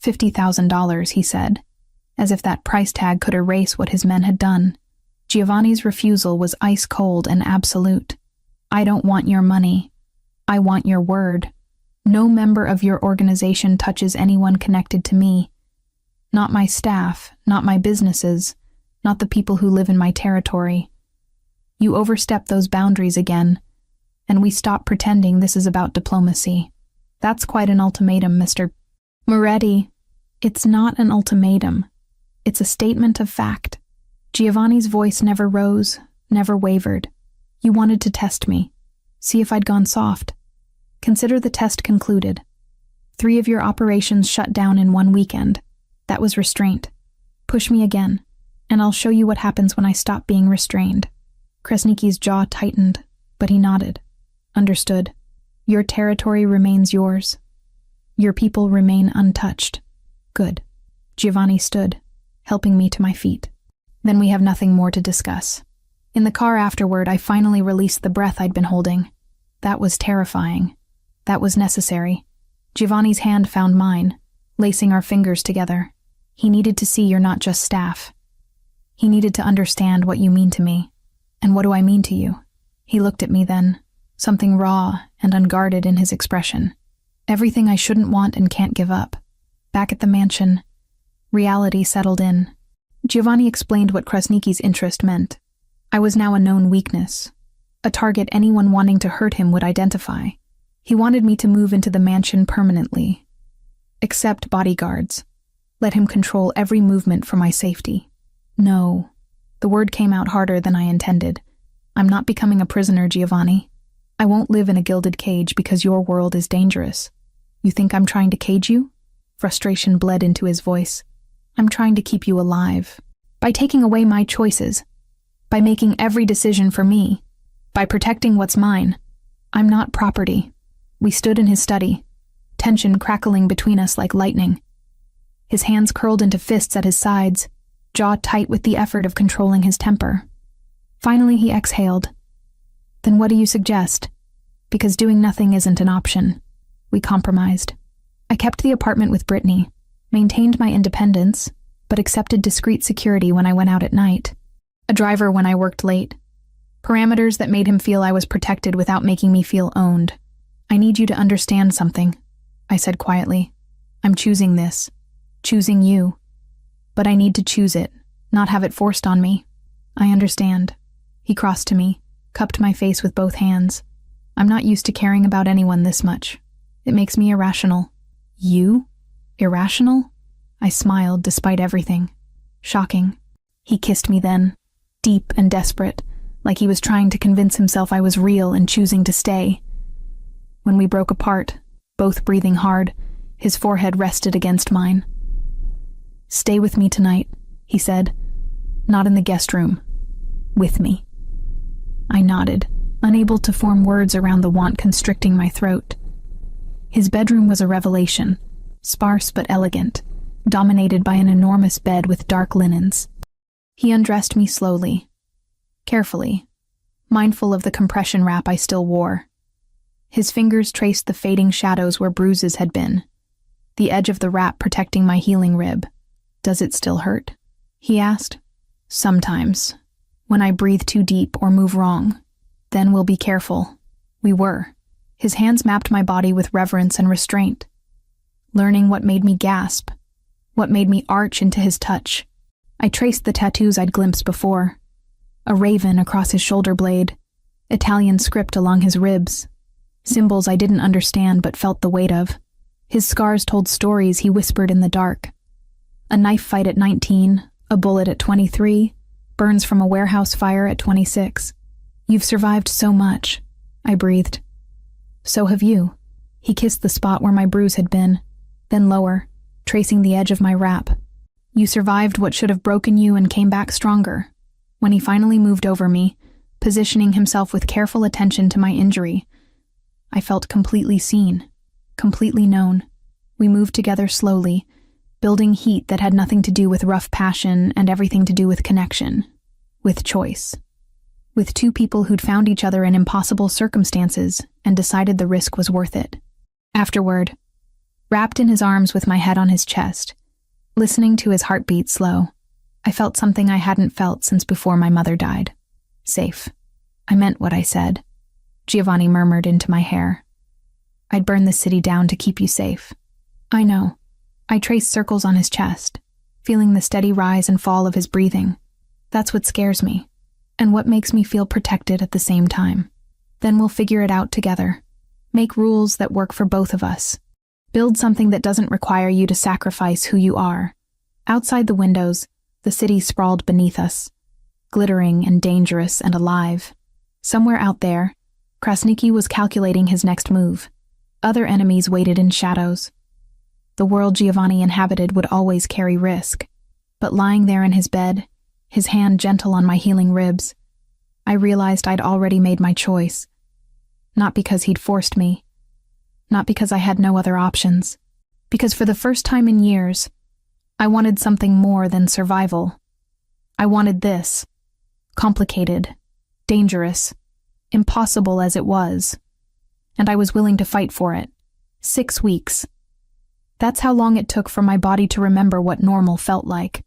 $50,000, he said, as if that price tag could erase what his men had done. Giovanni's refusal was ice-cold and absolute. "I don't want your money. I want your word. No member of your organization touches anyone connected to me. Not my staff, not my businesses, not the people who live in my territory. You overstep those boundaries again, and we stop pretending this is about diplomacy. That's quite an ultimatum, Mr. Moretti." "It's not an ultimatum. It's a statement of fact." Giovanni's voice never rose, never wavered. "You wanted to test me, see if I'd gone soft. Consider the test concluded. 3 of your operations shut down in 1 weekend. That was restraint. Push me again, and I'll show you what happens when I stop being restrained." Krasniki's jaw tightened, but he nodded. "Understood. Your territory remains yours. Your people remain untouched." "Good." Giovanni stood, helping me to my feet. Then we have nothing more to discuss. In the car afterward, I finally released the breath I'd been holding. That was terrifying. That was necessary. Giovanni's hand found mine, lacing our fingers together. He needed to see you're not just staff. He needed to understand what you mean to me. And what do I mean to you? He looked at me then, something raw and unguarded in his expression. Everything I shouldn't want and can't give up. Back at the mansion, reality settled in. Giovanni explained what Krasniki's interest meant. I was now a known weakness, a target anyone wanting to hurt him would identify. He wanted me to move into the mansion permanently. Accept bodyguards. Let him control every movement for my safety. No. The word came out harder than I intended. I'm not becoming a prisoner, Giovanni. I won't live in a gilded cage because your world is dangerous. You think I'm trying to cage you? Frustration bled into his voice. I'm trying to keep you alive. By taking away my choices. By making every decision for me. By protecting what's mine. I'm not property. We stood in his study, tension crackling between us like lightning. His hands curled into fists at his sides, jaw tight with the effort of controlling his temper. Finally, he exhaled. Then what do you suggest? Because doing nothing isn't an option. We compromised. I kept the apartment with Brittany, maintained my independence, but accepted discreet security when I went out at night. A driver when I worked late. Parameters that made him feel I was protected without making me feel owned. I need you to understand something, I said quietly. I'm choosing this. Choosing you. But I need to choose it, not have it forced on me. I understand. He crossed to me, cupped my face with both hands. I'm not used to caring about anyone this much. It makes me irrational. You? Irrational? I smiled despite everything. Shocking. He kissed me then, deep and desperate, like he was trying to convince himself I was real and choosing to stay. When we broke apart, both breathing hard, his forehead rested against mine. Stay with me tonight, he said. Not in the guest room. With me. I nodded, unable to form words around the want constricting my throat. His bedroom was a revelation, sparse but elegant, dominated by an enormous bed with dark linens. He undressed me slowly, carefully, mindful of the compression wrap I still wore. His fingers traced the fading shadows where bruises had been, the edge of the wrap protecting my healing rib. Does it still hurt? He asked. Sometimes. When I breathe too deep or move wrong. Then we'll be careful. We were. His hands mapped my body with reverence and restraint, learning what made me gasp, what made me arch into his touch. I traced the tattoos I'd glimpsed before. A raven across his shoulder blade, Italian script along his ribs, symbols I didn't understand but felt the weight of. His scars told stories he whispered in the dark. A knife fight at 19, a bullet at 23, burns from a warehouse fire at 26. You've survived so much, I breathed. So have you. He kissed the spot where my bruise had been, then lower, tracing the edge of my wrap. You survived what should have broken you and came back stronger. When he finally moved over me, positioning himself with careful attention to my injury, I felt completely seen, completely known. We moved together slowly, building heat that had nothing to do with rough passion and everything to do with connection, with choice. With two people who'd found each other in impossible circumstances and decided the risk was worth it. Afterward, wrapped in his arms with my head on his chest, listening to his heartbeat slow, I felt something I hadn't felt since before my mother died. Safe. I meant what I said. Giovanni murmured into my hair. I'd burn the city down to keep you safe. I know. I traced circles on his chest, feeling the steady rise and fall of his breathing. That's what scares me, and what makes me feel protected at the same time. Then we'll figure it out together. Make rules that work for both of us. Build something that doesn't require you to sacrifice who you are. Outside the windows, the city sprawled beneath us, glittering and dangerous and alive. Somewhere out there, Krasniki was calculating his next move. Other enemies waited in shadows. The world Giovanni inhabited would always carry risk. But lying there in his bed, his hand gentle on my healing ribs, I realized I'd already made my choice. Not because he'd forced me. Not because I had no other options. Because for the first time in years, I wanted something more than survival. I wanted this. Complicated, dangerous, impossible as it was. And I was willing to fight for it. 6 weeks. That's how long it took for my body to remember what normal felt like.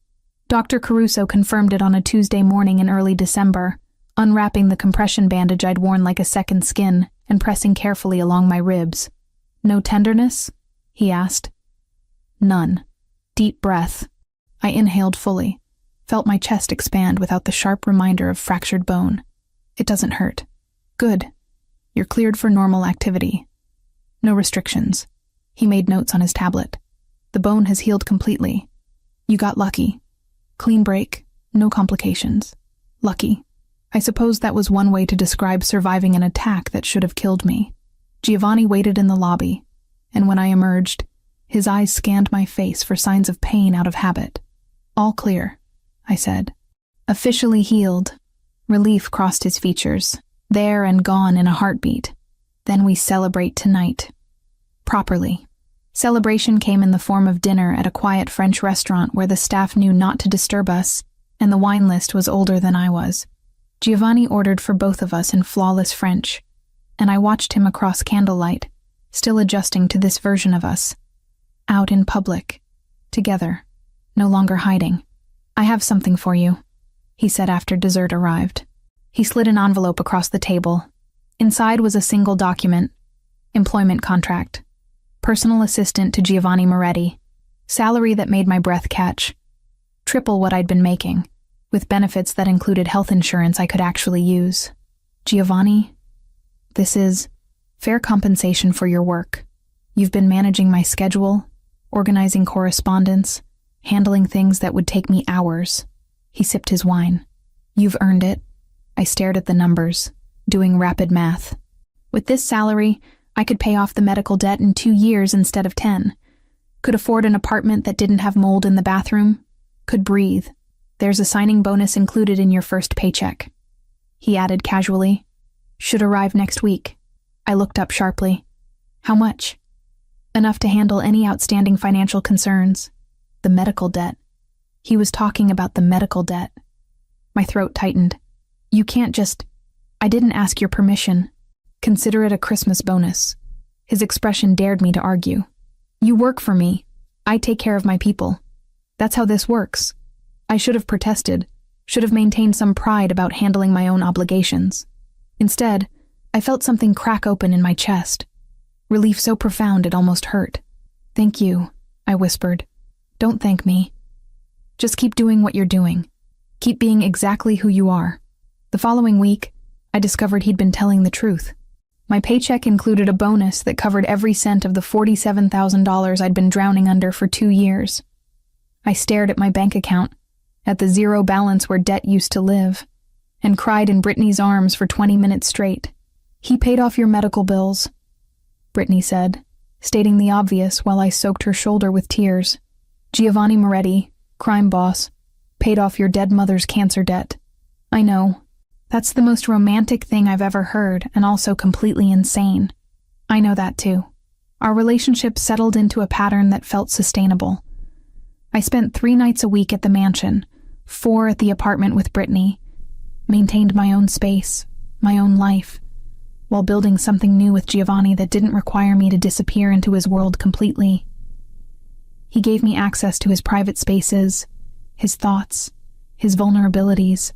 Dr. Caruso confirmed it on a Tuesday morning in early December, unwrapping the compression bandage I'd worn like a second skin and pressing carefully along my ribs. No tenderness? He asked. None. Deep breath. I inhaled fully, felt my chest expand without the sharp reminder of fractured bone. It doesn't hurt. Good. You're cleared for normal activity. No restrictions. He made notes on his tablet. The bone has healed completely. You got lucky. Clean break. No complications. Lucky. I suppose that was one way to describe surviving an attack that should have killed me. Giovanni waited in the lobby, and when I emerged, his eyes scanned my face for signs of pain out of habit. All clear, I said. Officially healed. Relief crossed his features, there and gone in a heartbeat. Then we celebrate tonight. Properly. Celebration came in the form of dinner at a quiet French restaurant where the staff knew not to disturb us, and the wine list was older than I was. Giovanni ordered for both of us in flawless French, and I watched him across candlelight, still adjusting to this version of us. Out in public. Together. No longer hiding. I have something for you, he said after dessert arrived. He slid an envelope across the table. Inside was a single document. Employment contract. Personal assistant to Giovanni Moretti. Salary that made my breath catch. Triple what I'd been making, with benefits that included health insurance I could actually use. Giovanni, this is fair compensation for your work. You've been managing my schedule, organizing correspondence, handling things that would take me hours. He sipped his wine. You've earned it. I stared at the numbers, doing rapid math. With this salary, I could pay off the medical debt in 2 years instead of 10. Could afford an apartment that didn't have mold in the bathroom. Could breathe. There's a signing bonus included in your first paycheck. He added casually. Should arrive next week. I looked up sharply. How much? Enough to handle any outstanding financial concerns. The medical debt. He was talking about the medical debt. My throat tightened. You can't just... I didn't ask your permission. Consider it a Christmas bonus. His expression dared me to argue. You work for me. I take care of my people. That's how this works. I should have protested, should have maintained some pride about handling my own obligations. Instead, I felt something crack open in my chest. Relief so profound it almost hurt. Thank you, I whispered. Don't thank me. Just keep doing what you're doing. Keep being exactly who you are. The following week, I discovered he'd been telling the truth. My paycheck included a bonus that covered every cent of the $47,000 I'd been drowning under for 2 years. I stared at my bank account, at the zero balance where debt used to live, and cried in Brittany's arms for 20 minutes straight. He paid off your medical bills, Brittany said, stating the obvious while I soaked her shoulder with tears. Giovanni Moretti, crime boss, paid off your dead mother's cancer debt. I know. That's the most romantic thing I've ever heard, and also completely insane. I know that too. Our relationship settled into a pattern that felt sustainable. I spent 3 nights a week at the mansion, 4 at the apartment with Brittany, maintained my own space, my own life, while building something new with Giovanni that didn't require me to disappear into his world completely. He gave me access to his private spaces, his thoughts, his vulnerabilities.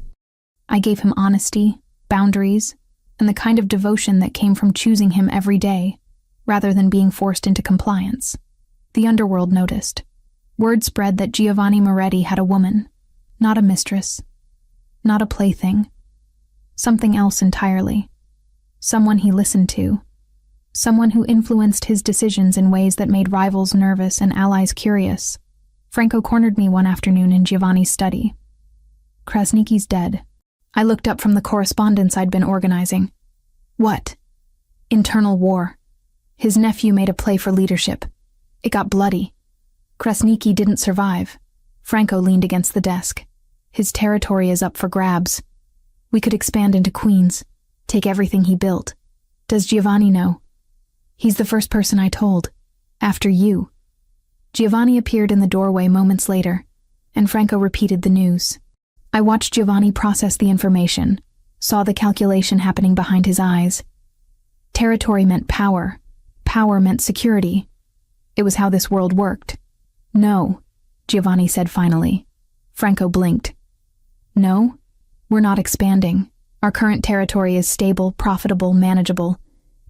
I gave him honesty, boundaries, and the kind of devotion that came from choosing him every day, rather than being forced into compliance. The underworld noticed. Word spread that Giovanni Moretti had a woman, not a mistress, not a plaything, something else entirely. Someone he listened to, someone who influenced his decisions in ways that made rivals nervous and allies curious. Franco cornered me one afternoon in Giovanni's study. Krasniki's dead. I looked up from the correspondence I'd been organizing. What? Internal war. His nephew made a play for leadership. It got bloody. Krasniki didn't survive. Franco leaned against the desk. His territory is up for grabs. We could expand into Queens, take everything he built. Does Giovanni know? He's the first person I told. After you. Giovanni appeared in the doorway moments later, and Franco repeated the news. I watched Giovanni process the information, saw the calculation happening behind his eyes. Territory meant power. Power meant security. It was how this world worked. No, Giovanni said finally. Franco blinked. No, we're not expanding. Our current territory is stable, profitable, manageable.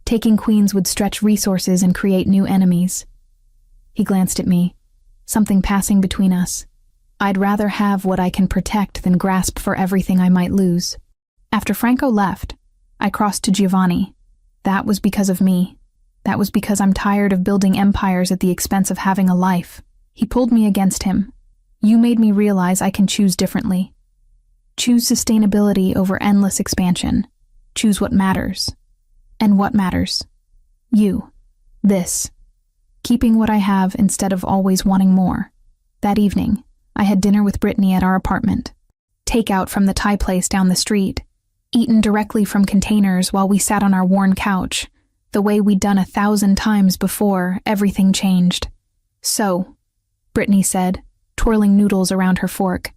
Taking Queens would stretch resources and create new enemies. He glanced at me, something passing between us. I'd rather have what I can protect than grasp for everything I might lose. After Franco left, I crossed to Giovanni. That was because of me. That was because I'm tired of building empires at the expense of having a life. He pulled me against him. You made me realize I can choose differently. Choose sustainability over endless expansion. Choose what matters. And what matters? You. This. Keeping what I have instead of always wanting more. That evening, I had dinner with Brittany at our apartment. Takeout from the Thai place down the street. Eaten directly from containers while we sat on our worn couch. The way we'd done 1,000 times before, everything changed. So, Brittany said, twirling noodles around her fork.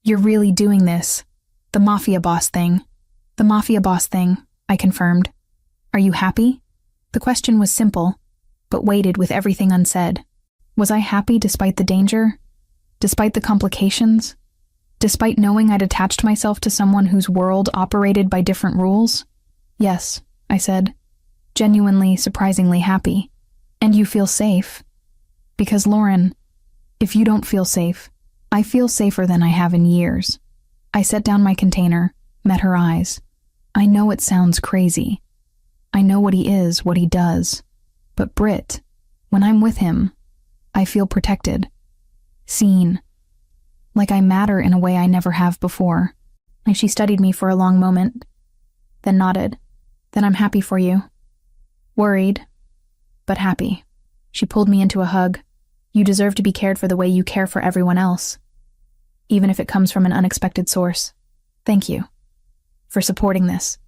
You're really doing this. The mafia boss thing. The mafia boss thing, I confirmed. Are you happy? The question was simple, but weighted with everything unsaid. Was I happy despite the danger? Despite the complications? Despite knowing I'd attached myself to someone whose world operated by different rules? Yes, I said, genuinely, surprisingly happy. And you feel safe? Because, Lauren, if you don't feel safe, I feel safer than I have in years. I set down my container, met her eyes. I know it sounds crazy. I know what he is, what he does. But Britt, when I'm with him, I feel protected. Seen. Like I matter in a way I never have before. And she studied me for a long moment, then nodded. Then I'm happy for you. Worried, but happy. She pulled me into a hug. You deserve to be cared for the way you care for everyone else, even if it comes from an unexpected source. Thank you for supporting this,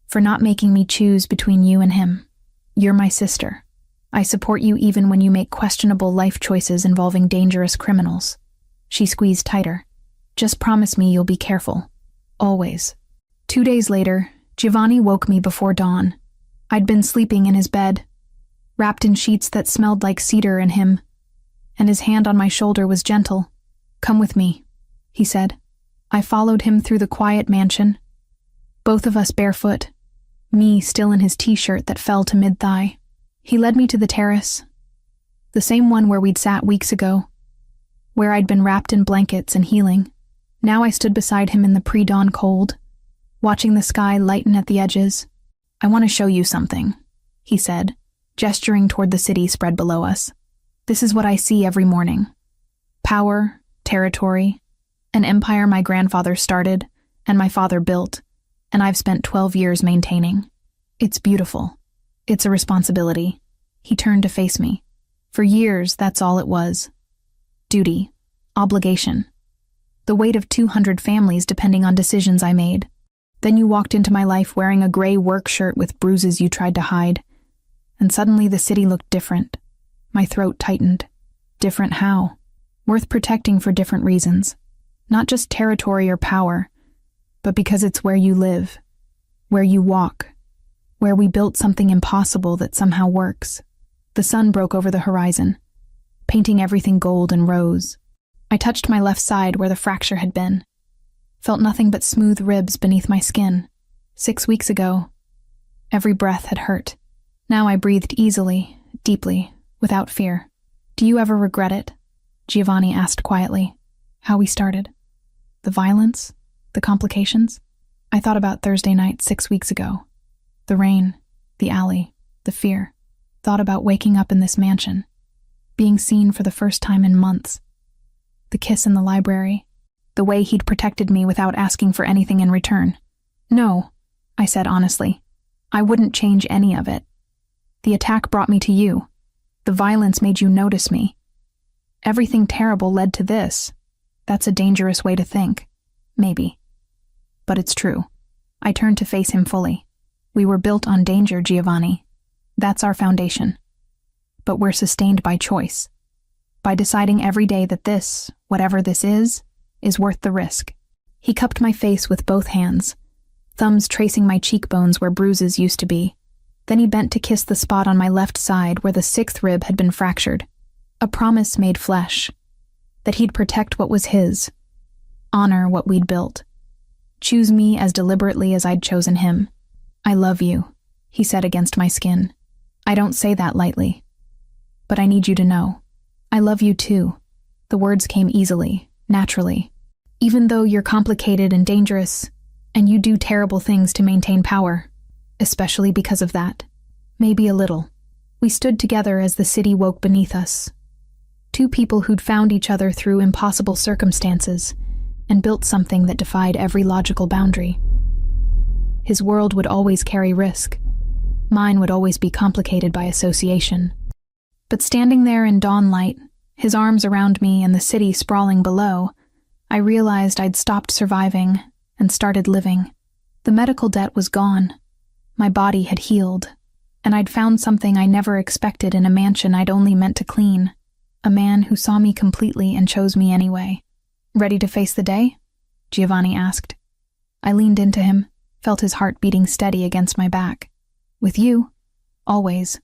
for not making me choose between you and him. You're my sister. I support you even when you make questionable life choices involving dangerous criminals. She squeezed tighter. Just promise me you'll be careful. Always. 2 days later, Giovanni woke me before dawn. I'd been sleeping in his bed, wrapped in sheets that smelled like cedar and him, and his hand on my shoulder was gentle. Come with me, he said. I followed him through the quiet mansion, both of us barefoot, me still in his t-shirt that fell to mid-thigh. He led me to the terrace, the same one where we'd sat weeks ago, where I'd been wrapped in blankets and healing. Now I stood beside him in the pre-dawn cold, watching the sky lighten at the edges. I want to show you something, he said, gesturing toward the city spread below us. This is what I see every morning. Power, territory, an empire my grandfather started and my father built, and I've spent 12 years maintaining. It's beautiful. It's a responsibility. He turned to face me. For years, that's all it was. Duty. Obligation. The weight of 200 families depending on decisions I made. Then you walked into my life wearing a gray work shirt with bruises you tried to hide. And suddenly the city looked different. My throat tightened. Different how? Worth protecting for different reasons. Not just territory or power, but because it's where you live, where you walk, where we built something impossible that somehow works. The sun broke over the horizon, painting everything gold and rose. I touched my left side where the fracture had been. Felt nothing but smooth ribs beneath my skin. 6 weeks ago, every breath had hurt. Now I breathed easily, deeply, without fear. Do you ever regret it? Giovanni asked quietly. How we started. The violence? The complications? I thought about Thursday night 6 weeks ago. The rain, the alley, the fear. Thought about waking up in this mansion. Being seen for the first time in months. The kiss in the library. The way he'd protected me without asking for anything in return. No, I said honestly. I wouldn't change any of it. The attack brought me to you. The violence made you notice me. Everything terrible led to this. That's a dangerous way to think. Maybe. But it's true. I turned to face him fully. We were built on danger, Giovanni. That's our foundation. But we're sustained by choice. By deciding every day that this, whatever this is worth the risk. He cupped my face with both hands, thumbs tracing my cheekbones where bruises used to be. Then he bent to kiss the spot on my left side where the 6th rib had been fractured. A promise made flesh, that he'd protect what was his, honor what we'd built, choose me as deliberately as I'd chosen him. "I love you," he said against my skin. "I don't say that lightly. But I need you to know. I love you too." The words came easily, naturally. "Even though you're complicated and dangerous, and you do terrible things to maintain power, especially because of that. Maybe a little." We stood together as the city woke beneath us. Two people who'd found each other through impossible circumstances and built something that defied every logical boundary. His world would always carry risk. Mine would always be complicated by association. But standing there in dawn light, his arms around me and the city sprawling below, I realized I'd stopped surviving and started living. The medical debt was gone. My body had healed, and I'd found something I never expected in a mansion I'd only meant to clean. A man who saw me completely and chose me anyway. "Ready to face the day?" Giovanni asked. I leaned into him, felt his heart beating steady against my back. "With you, always."